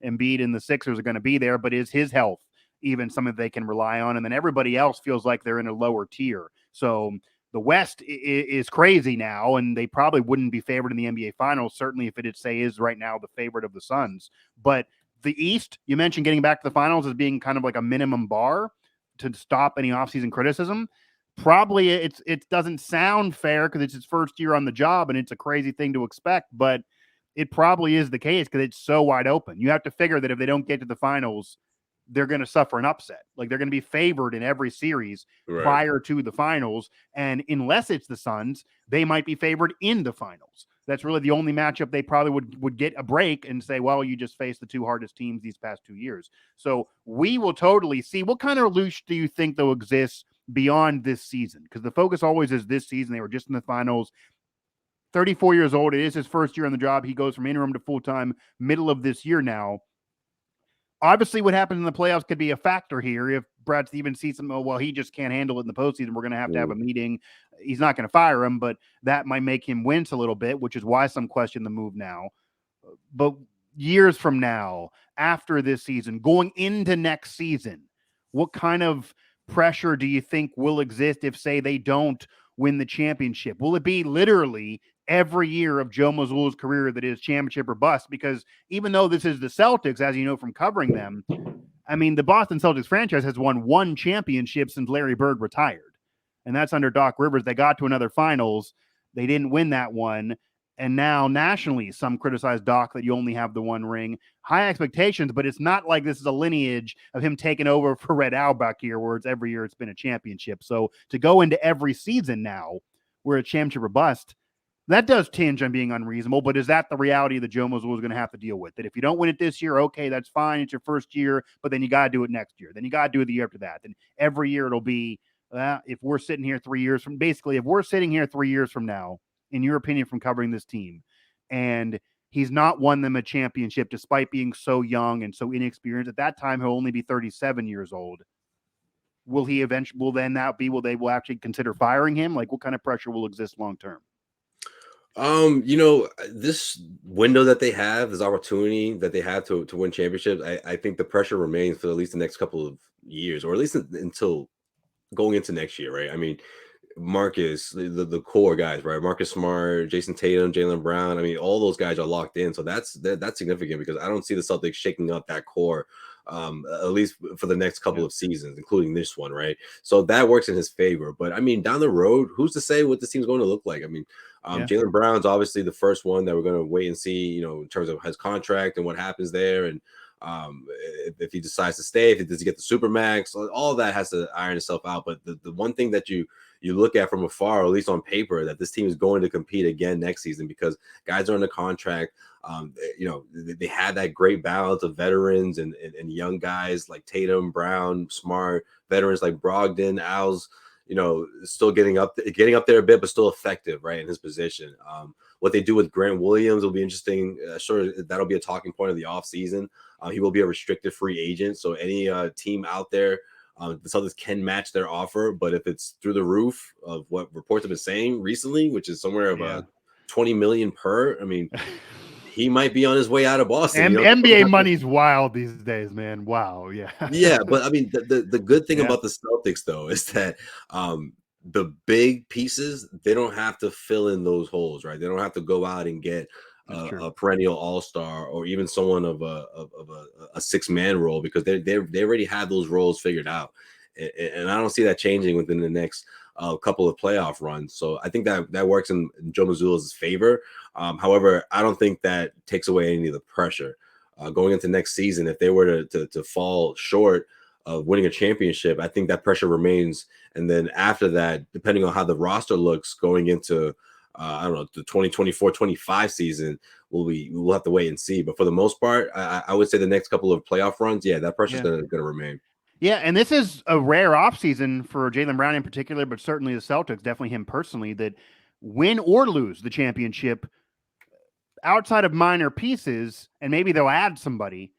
Embiid and the Sixers are going to be there, but is his health even something they can rely on? And then everybody else feels like they're in a lower tier. So the West is crazy now, and they probably wouldn't be favored in the NBA Finals, certainly if it is right now the favorite of the Suns. But the East, you mentioned getting back to the finals as being kind of like a minimum bar to stop any offseason criticism. Probably it doesn't sound fair because it's his first year on the job and it's a crazy thing to expect, but it probably is the case because it's so wide open. You have to figure that if they don't get to the finals, they're going to suffer an upset. Like they're going to be favored in every series Right. prior to the finals. And unless it's the Suns, they might be favored in the finals. That's really the only matchup they probably would get a break and say, well, you just faced the two hardest teams these past 2 years. So we will totally see. What kind of leash do you think though exists beyond this season? Because the focus always is this season. They were just in the finals. 34 years old. It is his first year on the job. He goes from interim to full-time middle of this year now. Obviously, what happens in the playoffs could be a factor here. If Brad Stevens sees him, well, he just can't handle it in the postseason, we're going to have a meeting. He's not going to fire him, but that might make him wince a little bit, which is why some question the move now. But years from now, after this season, going into next season, what kind of pressure do you think will exist if, say, they don't win the championship? Will it be literally every year of Joe Mazzulla's career that is championship or bust? Because even though this is the Celtics, as you know from covering them, I mean, the Boston Celtics franchise has won one championship since Larry Bird retired, and that's under Doc Rivers. They got to another finals. They didn't win that one. And now nationally, some criticize Doc that you only have the one ring. High expectations, but it's not like this is a lineage of him taking over for Red Auerbach here, where it's every year it's been a championship. So to go into every season now, where a championship or bust, that does tinge on being unreasonable, but is that the reality that Joe Mazzulla is going to have to deal with? That if you don't win it this year, okay, that's fine. It's your first year, but then you got to do it next year. Then you got to do it the year after that. Then every year it'll be, if we're sitting here 3 years from, basically, if we're sitting here 3 years from now, in your opinion, from covering this team, and he's not won them a championship despite being so young and so inexperienced, at that time he'll only be 37 years old. Will he eventually, will then that be, will they will actually consider firing him? Like what kind of pressure will exist long term? This window that they have, this opportunity that they have to win championships, I think the pressure remains for at least the next couple of years, or at least until going into next year, right? I mean, Marcus, the core guys, right? Marcus Smart, Jason Tatum, Jaylen Brown. I mean, all those guys are locked in, so that's significant because I don't see the Celtics shaking up that core, at least for the next couple of seasons, including this one, right? So that works in his favor. But I mean, down the road, who's to say what this team's going to look like? I mean, Jaylen Brown's obviously the first one that we're going to wait and see, in terms of his contract and what happens there, and If he decides to stay, if he does get the Supermax, all of that has to iron itself out. But the one thing that you look at from afar, or at least on paper, that this team is going to compete again next season because guys are under contract. They had that great balance of veterans and young guys like Tatum, Brown, Smart, veterans like Brogdon, Al's, still getting up there a bit, but still effective, right, in his position. What they do with Grant Williams will be interesting. Sure, that'll be a talking point of the offseason. He will be a restricted free agent, so any team out there, the Celtics can match their offer, but if it's through the roof of what reports have been saying recently, which is somewhere of $20 million per, I mean, he might be on his way out of Boston. NBA money's wild these days, man. Wow, yeah. Yeah, but I mean, the good thing about the Celtics, though, is that the big pieces, they don't have to fill in those holes, right? They don't have to go out and get a perennial all-star or even someone of a six-man role because they already have those roles figured out. And I don't see that changing within the next couple of playoff runs. So I think that works in Joe Mazzulla's favor. However, I don't think that takes away any of the pressure. Going into next season, if they were to fall short of winning a championship, I think that pressure remains. And then after that, depending on how the roster looks going into, the 2024-25 season, we'll have to wait and see. But for the most part, I would say the next couple of playoff runs, that pressure is going to remain. Yeah, and this is a rare offseason for Jaylen Brown in particular, but certainly the Celtics, definitely him personally, that win or lose the championship, outside of minor pieces, and maybe they'll add somebody,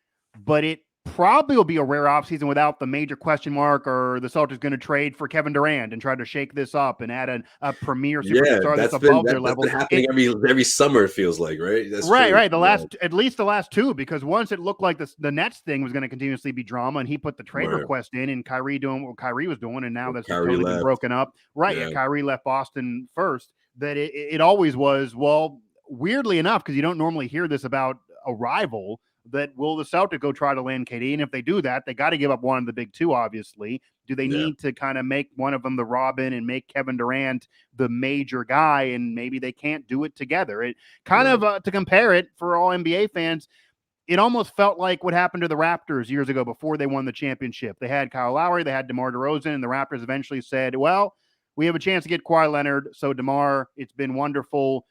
but it probably will be a rare offseason without the major question mark or the Celtics going to trade for Kevin Durant and try to shake this up and add a premier superstar that's above their level. That's been happening every summer, it feels like, right? That's right. At least the last two, because once it looked like the Nets thing was going to continuously be drama, and he put the trade request in, and Kyrie doing what Kyrie was doing, and now that's totally been broken up. Right, Kyrie left Boston first. That it always was, well, weirdly enough, because you don't normally hear this about a rival, that will the Celtics go try to land KD? And if they do that, they got to give up one of the big two, obviously. Do they need to kind of make one of them the Robin and make Kevin Durant the major guy? And maybe they can't do it together. It kind of, to compare it for all NBA fans, it almost felt like what happened to the Raptors years ago before they won the championship. They had Kyle Lowry, they had DeMar DeRozan, and the Raptors eventually said, well, we have a chance to get Kawhi Leonard. So DeMar, it's been wonderful.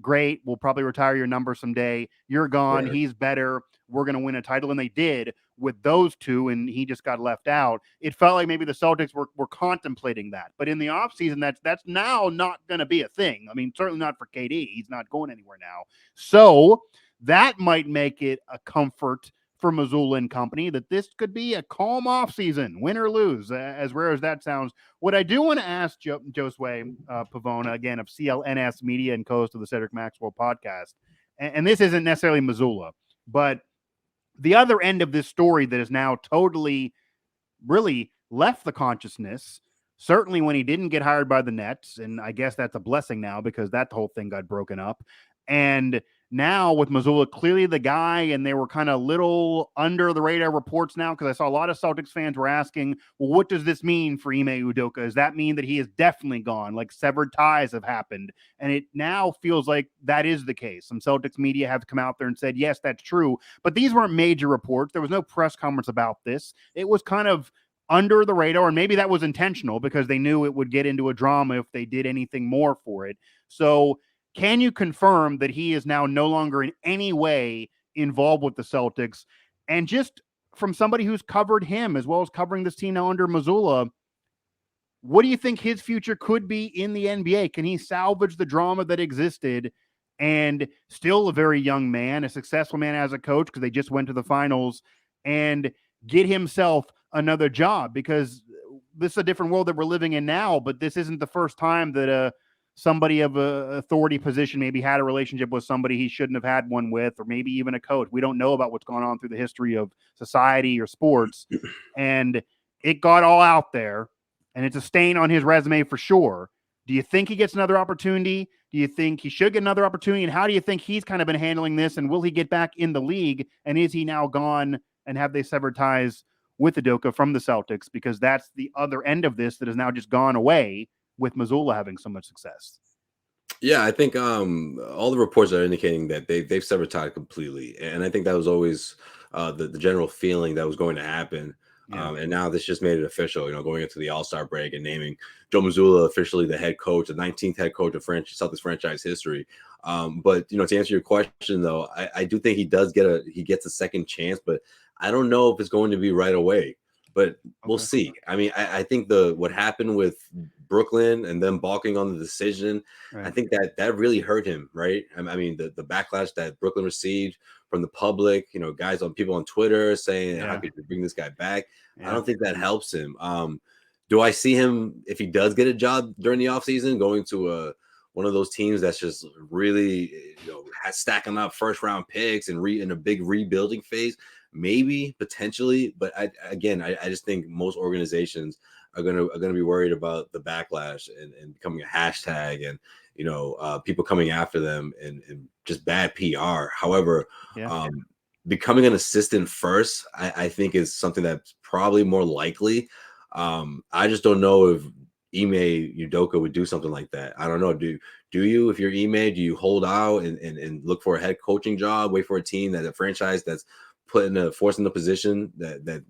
Great. We'll probably retire your number someday. You're gone. He's better. We're going to win a title. And they did with those two, and he just got left out. It felt like maybe the Celtics were contemplating that. But in the offseason, that's now not going to be a thing. I mean, certainly not for KD. He's not going anywhere now. So that might make it a comfort for Mazzulla and company that this could be a calm offseason, win or lose, as rare as that sounds. What I do want to ask Josue Pavon, again, of CLNS Media and co-host of the Cedric Maxwell podcast, and this isn't necessarily Mazzulla, but the other end of this story that is now totally really left the consciousness, certainly when he didn't get hired by the Nets, and I guess that's a blessing now because that whole thing got broken up, and now with Mazzulla clearly the guy, and they were kind of little under the radar reports now, because I saw a lot of Celtics fans were asking, well, what does this mean for Ime Udoka? Does that mean that he is definitely gone, like severed ties have happened? And it now feels like that is the case. Some Celtics media have come out there and said, yes, that's true. But these weren't major reports. There was no press conference about this. It was kind of under the radar, and maybe that was intentional because they knew it would get into a drama if they did anything more for it. So can you confirm that he is now no longer in any way involved with the Celtics? And just from somebody who's covered him as well as covering this team now under Mazzulla, what do you think his future could be in the NBA? Can he salvage the drama that existed and still a very young man, a successful man as a coach, because they just went to the finals, and get himself another job? Because this is a different world that we're living in now, but this isn't the first time that somebody of a authority position maybe had a relationship with somebody he shouldn't have had one with, or maybe even a coach. We don't know about what's gone on through the history of society or sports. And it got all out there, and it's a stain on his resume for sure. Do you think he gets another opportunity? Do you think he should get another opportunity? And how do you think he's kind of been handling this? And will he get back in the league? And is he now gone, and have they severed ties with Udoka from the Celtics? Because that's the other end of this that has now just gone away with Mazzulla having so much success. Yeah, I think all the reports are indicating that they've severed ties completely, and I think that was always the general feeling that was going to happen. Yeah. And now this just made it official, going into the All-Star break and naming Joe Mazzulla officially the head coach, the 19th head coach of Celtics franchise history. But to answer your question though, I do think he gets a second chance, but I don't know if it's going to be right away. But we'll see. I mean, I think what happened with Brooklyn and them balking on the decision, I think that really hurt him, right? I mean, the backlash that Brooklyn received from the public, people on Twitter saying, how could you bring this guy back? I don't think that helps him. Do I see him, if he does get a job during the offseason, going to one of those teams that's just really, stacking up first round picks and in a big rebuilding phase? Maybe, potentially, but I just think most organizations are gonna be worried about the backlash and becoming a hashtag and people coming after them and just bad PR. However, becoming an assistant first, I think is something that's probably more likely. I just don't know if Ime Udoka would do something like that. I don't know. Do you, if you're Ime, do you hold out and look for a head coaching job, wait for a team a franchise that's forced in the position that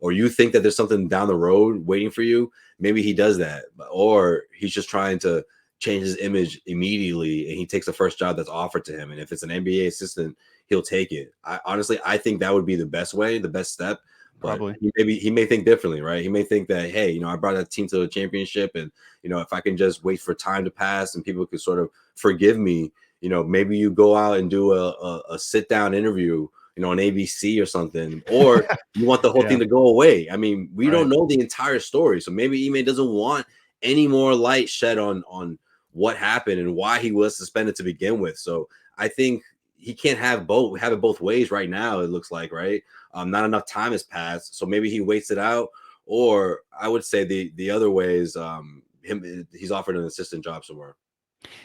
or you think that there's something down the road waiting for you? Maybe he does that, or he's just trying to change his image immediately and he takes the first job that's offered to him. And if it's an NBA assistant, he'll take it. I think that would be the best way, the best step. But Probably. he may think differently, right? He may think that, hey, I brought that team to the championship, and if I can just wait for time to pass and people could sort of forgive me, maybe you go out and do a sit down interview, on ABC or something, or you want the whole thing to go away. I mean, we don't know the entire story, so maybe Ime doesn't want any more light shed on what happened and why he was suspended to begin with. So I think he can't have it both ways right now. It looks like, right? Not enough time has passed, so maybe he waits it out. Or I would say the other way is he's offered an assistant job somewhere.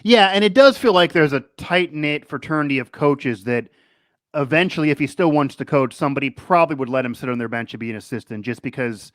Yeah, and it does feel like there's a tight knit fraternity of coaches that eventually, if he still wants to coach, somebody probably would let him sit on their bench and be an assistant, just because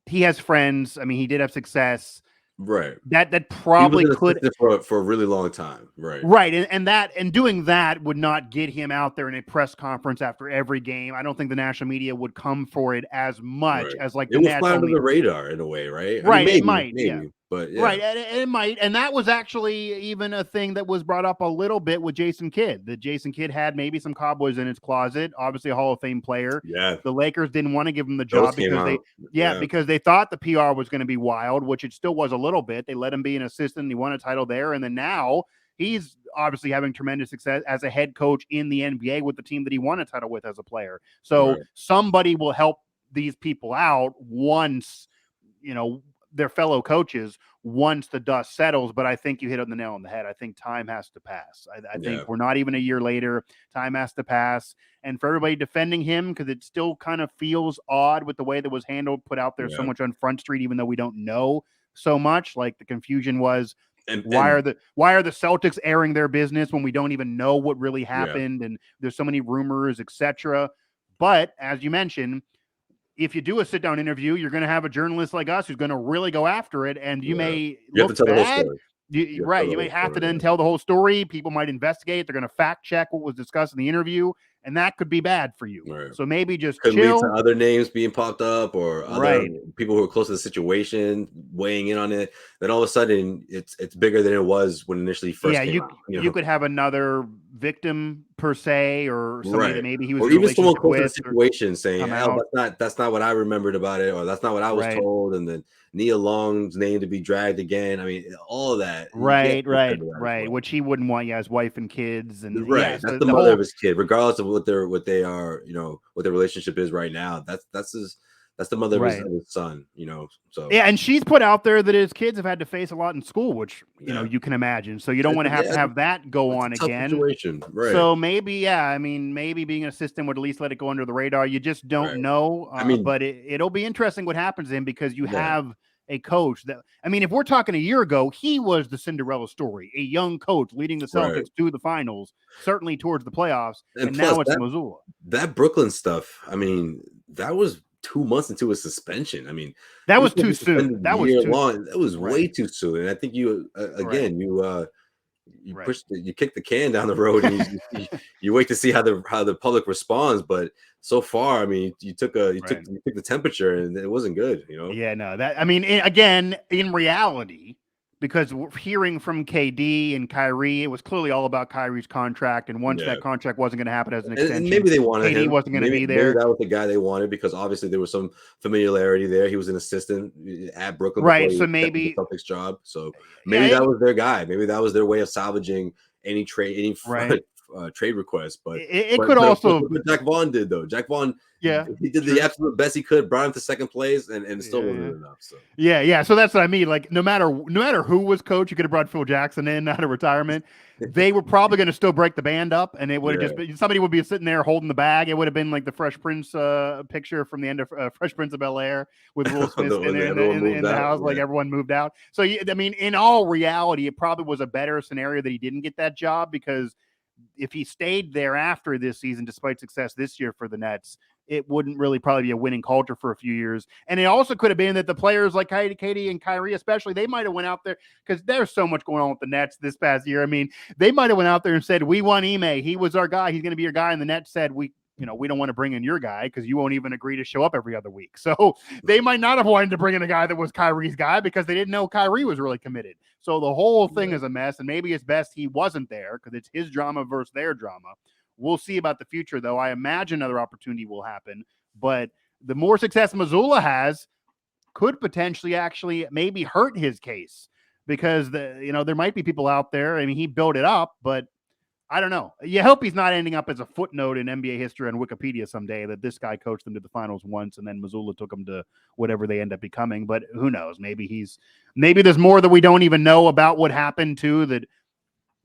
he has friends. I mean, he did have success. Right. That probably could for a really long time. Right. Right. And doing that would not get him out there in a press conference after every game. I don't think the national media would come for it as much as like it would fly under the radar in a way, right? Right. I mean, it might. Yeah. But yeah. Right. And it might. And that was actually even a thing that was brought up a little bit with Jason Kidd. That Jason Kidd had maybe some cowboys in his closet, obviously a Hall of Fame player. Yeah. The Lakers didn't want to give him the job because they thought the PR was going to be wild, which it still was a little bit. They let him be an assistant. He won a title there. And then now he's obviously having tremendous success as a head coach in the NBA with the team that he won a title with as a player. So somebody will help these people out once, their fellow coaches, once the dust settles. But I think you hit on the nail on the head. I think time has to pass. I think we're not even a year later. Time has to pass. And for everybody defending him, because it still kind of feels odd with the way that was handled, put out there so much on Front Street, even though we don't know so much. Like the confusion was, why are the Celtics airing their business when we don't even know what really happened? And there's so many rumors, etc. But as you mentioned, if you do a sit-down interview, you're going to have a journalist like us who's going to really go after it, and you may look bad. You may have to then tell the whole story. People might investigate. They're going to fact-check what was discussed in the interview, and that could be bad for you. Right. So maybe just could chill. Lead to other names being popped up or other people who are close to the situation weighing in on it. Then all of a sudden, it's bigger than it was when initially first came out. You could have another victim per se, or somebody that maybe he was, or even someone close to the situation saying, "Oh, that's not what I remembered about it," or "That's not what I was told," and then Nia Long's name to be dragged again. I mean, all of that. Right. Which he wouldn't want. His wife and kids, and that's the mother of his kid, regardless of what they are. What their relationship is right now. That's the mother of his son. So and she's put out there that his kids have had to face a lot in school, which you can imagine. So you don't want to have that go on again. Situation. Right. So maybe being an assistant would at least let it go under the radar. You just don't know. But it'll be interesting what happens to him, because you have a coach that, if we're talking a year ago, he was the Cinderella story, a young coach leading the Celtics to the finals, certainly towards the playoffs. And now it's Mazzulla. That Brooklyn stuff, that was 2 months into a suspension. That was too soon. That was long. That was way too soon. And I think you you kick the can down the road, and you wait to see how the public responds. But so far, I mean, you took the temperature, and it wasn't good. Yeah, no. That, I mean, again, in reality, because we're hearing from KD and Kyrie, it was clearly all about Kyrie's contract, and once that contract wasn't going to happen as an extension, and maybe they wanted KD him. wasn't going to be there. Maybe that was the guy they wanted because obviously there was some familiarity there. He was an assistant at Brooklyn, right? So maybe the Celtics job. So maybe that was their guy. Maybe that was their way of salvaging any trade, trade request. But it could also. What Jack Vaughn did though. Jack Vaughn. Yeah, he did the absolute best he could, brought him to second place, and it still wasn't enough. So yeah. So that's what I mean. Like no matter who was coach, you could have brought Phil Jackson in out of retirement. They were probably going to still break the band up, and it would have just been, somebody would be sitting there holding the bag. It would have been like the Fresh Prince picture from the end of Fresh Prince of Bel-Air with Will Smith in the house, like everyone moved out. So I mean, in all reality, it probably was a better scenario that he didn't get that job, because if he stayed there after this season, despite success this year for the Nets, it wouldn't really probably be a winning culture for a few years. And it also could have been that the players like KD and Kyrie, especially, they might have went out there, because there's so much going on with the Nets this past year. I mean, they might have went out there and said, we want Ime. He was our guy. He's going to be your guy. And the Nets said, we don't want to bring in your guy because you won't even agree to show up every other week. So they might not have wanted to bring in a guy that was Kyrie's guy because they didn't know Kyrie was really committed. So the whole thing is a mess, and maybe it's best he wasn't there because it's his drama versus their drama. We'll see about the future, though. I imagine another opportunity will happen, but the more success Mazzulla has could potentially actually maybe hurt his case, because there might be people out there. I mean, he built it up, but I don't know. You hope he's not ending up as a footnote in NBA history on Wikipedia someday that this guy coached them to the finals once and then Mazzulla took them to whatever they end up becoming. But who knows? Maybe there's more that we don't even know about what happened too, that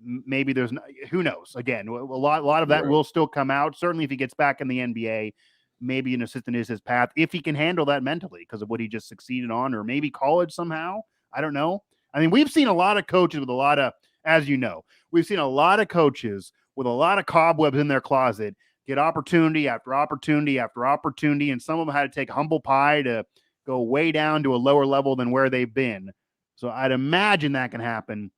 maybe there's not, who knows? Again, a lot of that will still come out. Certainly if he gets back in the NBA, maybe an assistant is his path if he can handle that mentally because of what he just succeeded on, or maybe college somehow. I don't know. I mean, we've seen a lot of coaches with a lot of, as you know, we've seen a lot of coaches with a lot of cobwebs in their closet get opportunity after opportunity after opportunity, and some of them had to take humble pie to go way down to a lower level than where they've been. So I'd imagine that can happen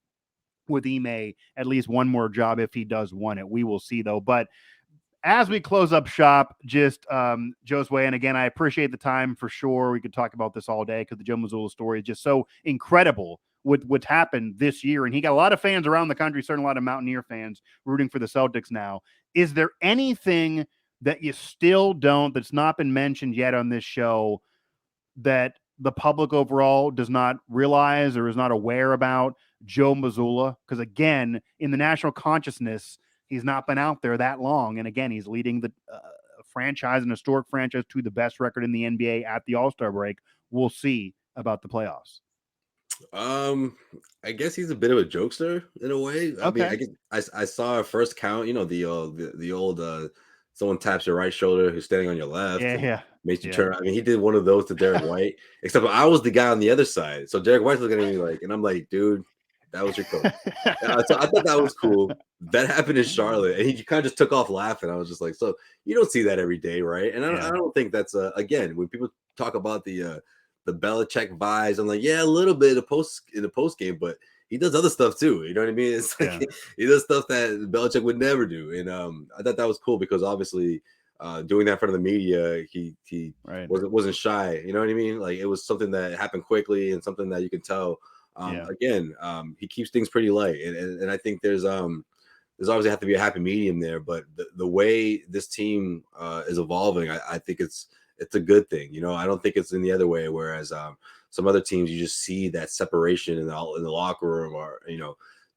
with Ime, at least one more job if he does want it. We will see, though. But as we close up shop, just Josue, and again, I appreciate the time for sure. We could talk about this all day because the Joe Mazzulla story is just so incredible with what's happened this year. And he got a lot of fans around the country, certainly a lot of Mountaineer fans rooting for the Celtics now. Is there anything that you still that's not been mentioned yet on this show that the public overall does not realize or is not aware about Joe Mazzulla? Because again, in the national consciousness, he's not been out there that long. And again, he's leading the franchise, an historic franchise, to the best record in the NBA at the All-Star break. We'll see about the playoffs. I guess he's a bit of a jokester in a way. I mean, I saw a first count, the old someone taps your right shoulder who's standing on your left. Yeah. Makes you turn. I mean, he did one of those to Derek White, except I was the guy on the other side. So Derek White's looking at me like, and I'm like, dude, that was your coach. So I thought that was cool. That happened in Charlotte, and he kind of just took off laughing. I was just like, so you don't see that every day, right? And I don't think that's again, when people talk about the Belichick vibes, I'm like, yeah, a little bit in the post game, but he does other stuff too. You know what I mean? It's like he does stuff that Belichick would never do. And I thought that was cool because obviously doing that in front of the media, he wasn't shy. You know what I mean? Like it was something that happened quickly and something that you can tell. Again, he keeps things pretty light, and I think there's obviously have to be a happy medium there. But the way this team is evolving, I think it's a good thing. I don't think it's in the other way. Whereas some other teams, you just see that separation in the locker room, or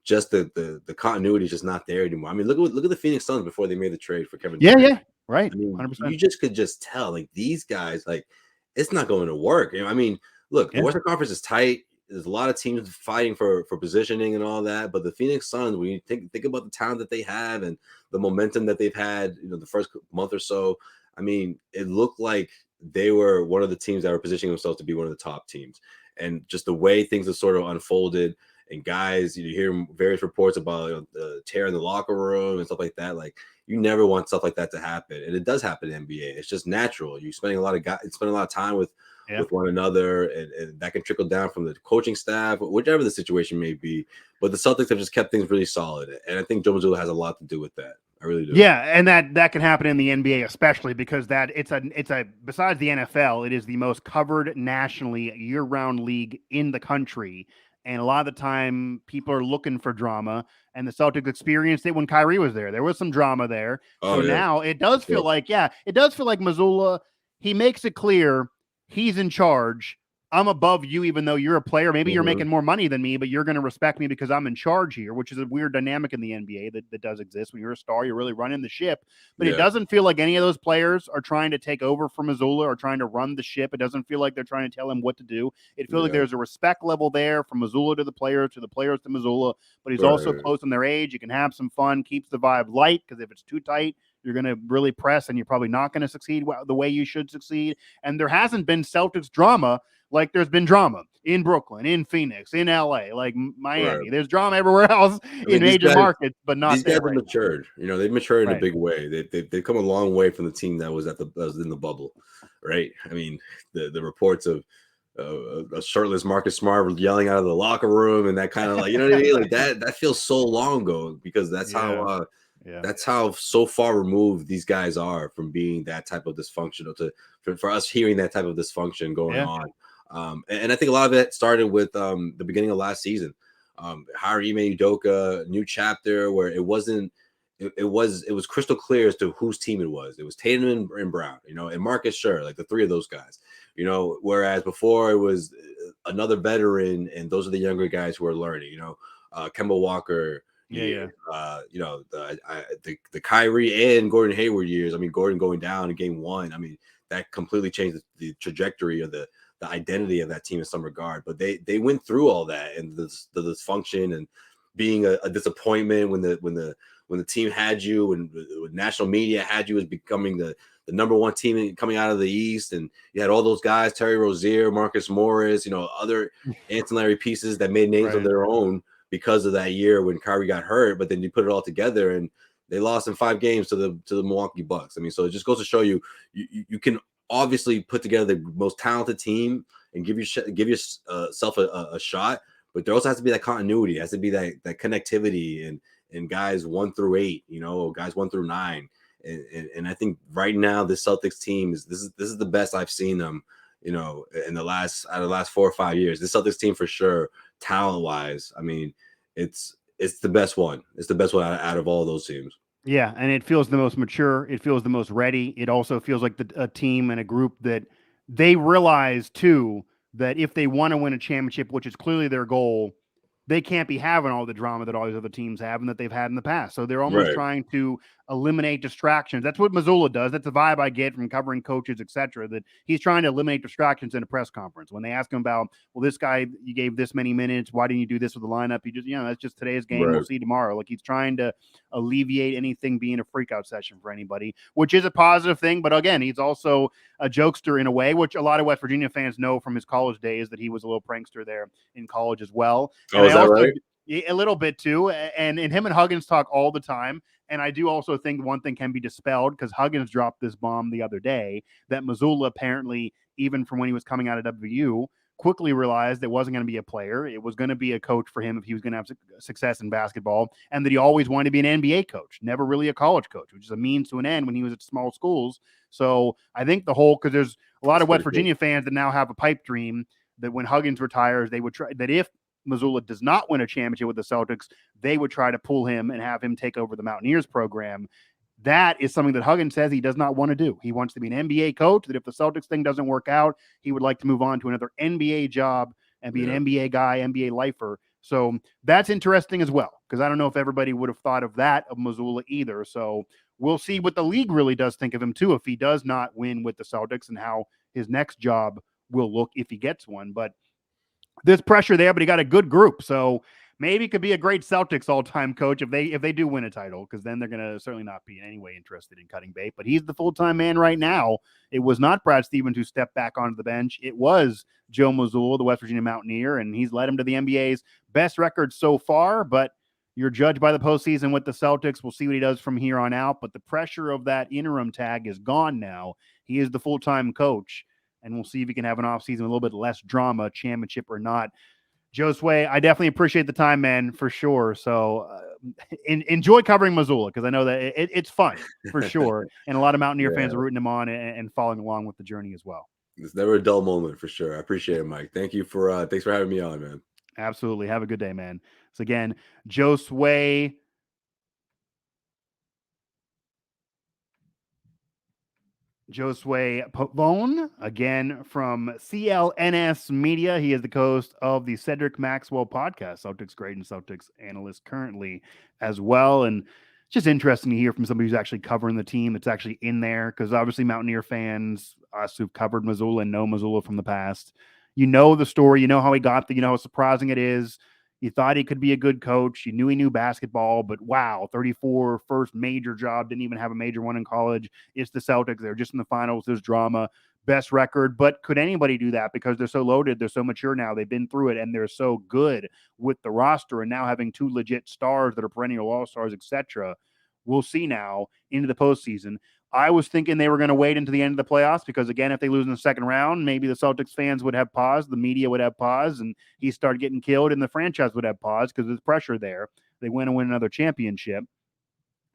just the continuity is just not there anymore. I mean, look at the Phoenix Suns before they made the trade for Kevin Durant. Yeah, right. I mean, 100%. you just could just tell like these guys, like it's not going to work. I mean, look, the Western Conference is tight. There's a lot of teams fighting for positioning and all that, but the Phoenix Suns, when you think about the talent that they have and the momentum that they've had, the first month or so, I mean, it looked like they were one of the teams that were positioning themselves to be one of the top teams. And just the way things have sort of unfolded, and guys, you hear various reports about the tear in the locker room and stuff like that. Like you never want stuff like that to happen, and it does happen in NBA. It's just natural. You're spending a lot of time with with one another, and that can trickle down from the coaching staff, whichever the situation may be. But the Celtics have just kept things really solid, and I think Joe Mazzulla has a lot to do with that. I really do. Yeah, and that can happen in the NBA, especially because it's a besides the NFL, it is the most covered nationally year-round league in the country. And a lot of the time, people are looking for drama, and the Celtics experienced it when Kyrie was there. There was some drama there. So now it does feel like, Mazzulla, he makes it clear he's in charge. I'm above you, even though you're a player. Maybe you're making more money than me, but you're going to respect me because I'm in charge here, which is a weird dynamic in the NBA that does exist. When you're a star, you're really running the ship. But it doesn't feel like any of those players are trying to take over from Mazzulla or trying to run the ship. It doesn't feel like they're trying to tell him what to do. It feels like there's a respect level there from Mazzulla to the players to Mazzulla, but he's also close in their age. You can have some fun, keeps the vibe light, because if it's too tight, you're going to really press and you're probably not going to succeed the way you should succeed. And there hasn't been Celtics drama like there's been drama in Brooklyn, in Phoenix, in LA, like Miami. There's drama everywhere else in major markets, but not these guys have matured. They've matured in a big way. They've come a long way from the team that was in the bubble, right? I mean, the reports of a shirtless Marcus Smart yelling out of the locker room and that kind of, like, you know what I mean? Like that feels so long ago, because that's how that's how so far removed these guys are from being that type of dysfunctional for us hearing that type of dysfunction going on. And I think a lot of it started with the beginning of last season. Hire Ime Udoka, new chapter, where it was crystal clear as to whose team it was. It was Tatum and Brown, and Marcus, sure, like the three of those guys, whereas before it was another veteran, and those are the younger guys who are learning, Kemba Walker, the Kyrie and Gordon Hayward years. I mean, Gordon going down in game one, I mean, that completely changed the trajectory of the identity of that team in some regard. But they went through all that, and the dysfunction and being a disappointment when the team had you, and when national media had you as becoming the number one team coming out of the East, and you had all those guys, Terry Rozier, Marcus Morris, other ancillary pieces that made names of their own because of that year when Kyrie got hurt. But then you put it all together, and they lost in 5 games to the Milwaukee Bucks. I mean, so it just goes to show you can obviously put together the most talented team and give yourself a shot, but there also has to be that continuity. It has to be that connectivity and guys 1 through 8, guys 1 through 9. And I think right now the Celtics team this is the best I've seen them, in the last 4 or 5 years. The Celtics team for sure, talent wise. I mean, it's the best one. It's the best one out of all those teams. Yeah, and it feels the most mature. It feels the most ready. It also feels like a team and a group that they realize, too, that if they want to win a championship, which is clearly their goal, they can't be having all the drama that all these other teams have and that they've had in the past. So they're almost trying to eliminate distractions. That's what Mazzulla does. That's the vibe I get from covering coaches, etc., that he's trying to eliminate distractions in a press conference. When they ask him about, well, this guy, you gave this many minutes, why didn't you do this with the lineup? He just, that's just today's game. We'll see tomorrow. Like, he's trying to alleviate anything being a freakout session for anybody, which is a positive thing. But again, he's also a jokester in a way, which a lot of West Virginia fans know from his college days, that he was a little prankster there in college as well. Oh, is that right? A little bit too. And him and Huggins talk all the time. And I do also think one thing can be dispelled, because Huggins dropped this bomb the other day that Mazzulla apparently, even from when he was coming out of WVU, quickly realized it wasn't going to be a player. It was going to be a coach for him if he was going to have success in basketball, and that he always wanted to be an NBA coach, never really a college coach, which is a means to an end when he was at small schools. So I think because there's a lot of West Virginia fans that now have a pipe dream that when Huggins retires, they would try that if Mazzulla does not win a championship with the Celtics, they would try to pull him and have him take over the Mountaineers program. That is something that Huggins says he does not want to do. He wants to be an NBA coach, that if the Celtics thing doesn't work out, he would like to move on to another NBA job and be an NBA guy, NBA lifer. So that's interesting as well, because I don't know if everybody would have thought of that of Mazzulla either. So we'll see what the league really does think of him too, if he does not win with the Celtics, and how his next job will look if he gets one. But there's pressure there, but he got a good group. So maybe could be a great Celtics all-time coach if they do win a title, because then they're going to certainly not be in any way interested in cutting bait. But he's the full-time man right now. It was not Brad Stevens who stepped back onto the bench. It was Joe Mazzulla, the West Virginia Mountaineer, and he's led him to the NBA's best record so far. But you're judged by the postseason with the Celtics. We'll see what he does from here on out. But the pressure of that interim tag is gone now. He is the full-time coach. and we'll see if he can have an offseason with a little bit less drama, championship or not. Josue, I definitely appreciate the time, man, for sure. So enjoy covering Mazzulla, because I know that it's fun for sure. And a lot of Mountaineer fans are rooting him on and following along with the journey as well. It's never a dull moment for sure. I appreciate it, Mike. Thanks for having me on, man. Absolutely. Have a good day, man. So again, Josue Pavon, again from CLNS Media. He is the host of the Cedric Maxwell podcast, Celtics great and Celtics analyst currently as well. And it's just interesting to hear from somebody who's actually covering the team that's actually in there, because obviously Mountaineer fans, us who've covered Mazzulla and know Mazzulla from the past, you know the story, you know how he got there, you know how surprising it is. You thought he could be a good coach. You knew he knew basketball, but wow, 34, first major job, didn't even have a major one in college. It's the Celtics. They're just in the finals. There's drama, best record. But could anybody do that? Because they're so loaded, they're so mature now, they've been through it, and they're so good with the roster. And now having two legit stars that are perennial all-stars, etc. We'll see now into the postseason. I was thinking they were going to wait until the end of the playoffs, because, again, if they lose in the second round, maybe the Celtics fans would have pause, the media would have pause, and he started getting killed, and the franchise would have pause because there's pressure there. They win and win another championship.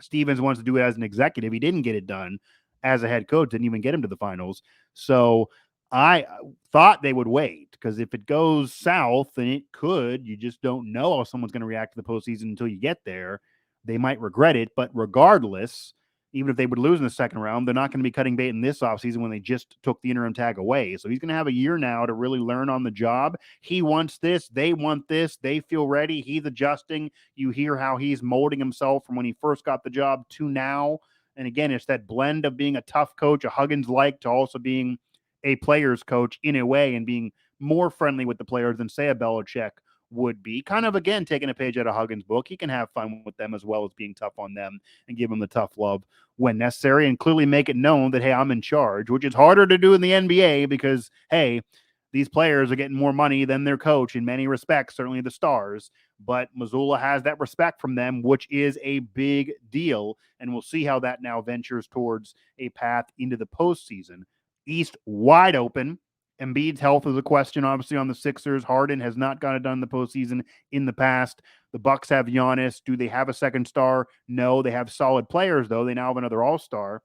Stevens wants to do it as an executive. He didn't get it done as a head coach, didn't even get him to the finals. So I thought they would wait, because if it goes south, and it could, you just don't know how someone's going to react to the postseason until you get there. They might regret it, but regardless, even if they would lose in the second round, they're not going to be cutting bait in this offseason when they just took the interim tag away. So he's going to have a year now to really learn on the job. He wants this. They want this. They feel ready. He's adjusting. You hear how he's molding himself from when he first got the job to now. And again, it's that blend of being a tough coach, a Huggins-like, to also being a player's coach in a way, and being more friendly with the players than, say, a Belichick would be. Kind of, again, taking a page out of Huggins' book. He can have fun with them as well as being tough on them and give them the tough love when necessary, and clearly make it known that, hey, I'm in charge, which is harder to do in the NBA because, hey, these players are getting more money than their coach in many respects, certainly the stars. But Mazzulla has that respect from them, which is a big deal. And we'll see how that now ventures towards a path into the postseason. East wide open. Embiid's health is a question, obviously, on the Sixers. Harden has not gotten it done in the postseason in the past. The Bucks have Giannis. Do they have a second star? No. They have solid players, though. They now have another all-star.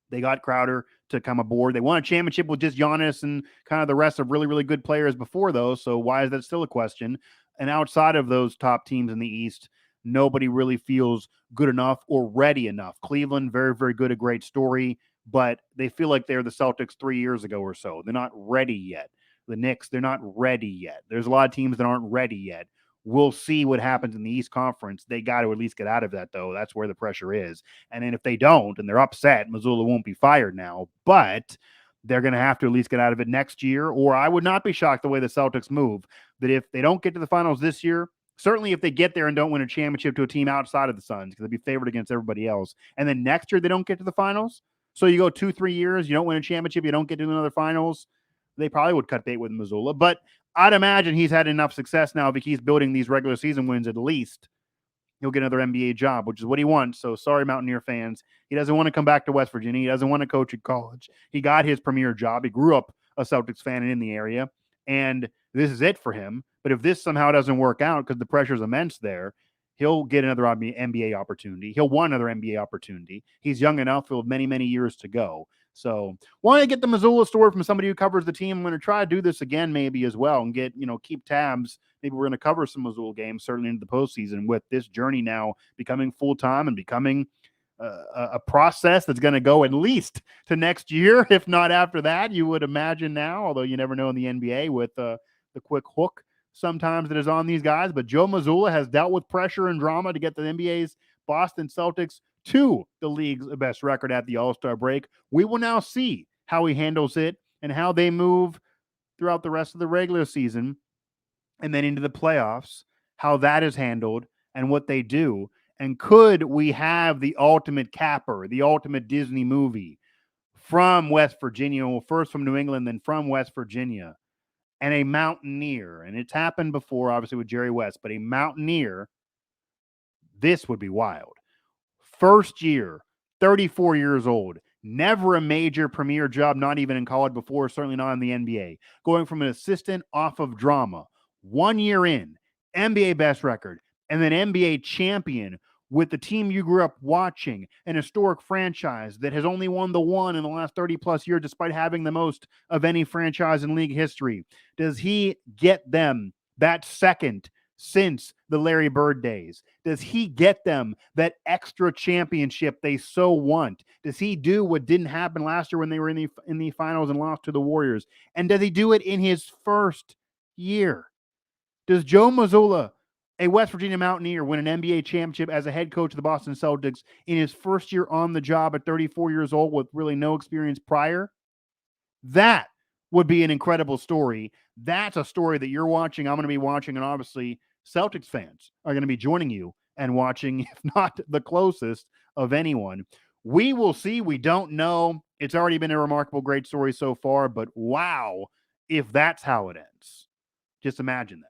They got Crowder to come aboard. They won a championship with just Giannis and kind of the rest of really, really good players before those. So why is that still a question? And outside of those top teams in the East, nobody really feels good enough or ready enough. Cleveland, very, very good, a great story, but they feel like they're the Celtics 3 years ago or so. They're not ready yet. The Knicks, they're not ready yet. There's a lot of teams that aren't ready yet. We'll see what happens in the East Conference. They got to at least get out of that, though. That's where the pressure is. And then if they don't, and they're upset, Mazzulla won't be fired now, but they're going to have to at least get out of it next year. Or I would not be shocked the way the Celtics move, that if they don't get to the finals this year, certainly if they get there and don't win a championship to a team outside of the Suns, because they'll be favored against everybody else, and then next year they don't get to the finals, so you go 2-3 years, you don't win a championship, you don't get to another finals, they probably would cut bait with Mazzulla. But I'd imagine he's had enough success now, if he keeps building these regular season wins, at least he'll get another NBA job, which is what he wants. So sorry, Mountaineer fans. He doesn't want to come back to West Virginia. He doesn't want to coach at college. He got his premier job. He grew up a Celtics fan and in the area, and this is it for him. But if this somehow doesn't work out, because the pressure is immense there, he'll get another NBA opportunity. He'll want another NBA opportunity. He's young enough. He'll have many, many years to go. So want to get the Mazzulla story from somebody who covers the team. I'm going to try to do this again maybe as well, and get, keep tabs. Maybe we're going to cover some Mazzulla games certainly into the postseason, with this journey now becoming full-time and becoming a process that's going to go at least to next year, if not after that, you would imagine now, although you never know in the NBA with the quick hook sometimes that is on these guys. But Joe Mazzulla has dealt with pressure and drama to get the NBA's Boston Celtics to the league's best record at the All-Star break. We will now see how he handles it and how they move throughout the rest of the regular season and then into the playoffs, how that is handled and what they do. And could we have the ultimate capper, the ultimate Disney movie from West Virginia, well, first from New England, then from West Virginia, and a Mountaineer? And it's happened before, obviously, with Jerry West, but a Mountaineer, this would be wild. First year, 34 years old, never a major premier job, not even in college before, certainly not in the NBA. Going from an assistant off of drama, 1 year in, NBA best record, and then NBA champion with the team you grew up watching, an historic franchise that has only won the one in the last 30 plus years, despite having the most of any franchise in league history. Does he get them that second since the Larry Bird days? Does he get them that extra championship they so want? Does he do what didn't happen last year when they were in the finals and lost to the Warriors? And does he do it in his first year? Does Joe Mazzulla, a West Virginia Mountaineer, win an NBA championship as a head coach of the Boston Celtics in his first year on the job at 34 years old with really no experience prior? That would be an incredible story. That's a story that you're watching, I'm going to be watching, and obviously Celtics fans are going to be joining you and watching, if not the closest of anyone. We will see. We don't know. It's already been a remarkable, great story so far, but wow, if that's how it ends. Just imagine that.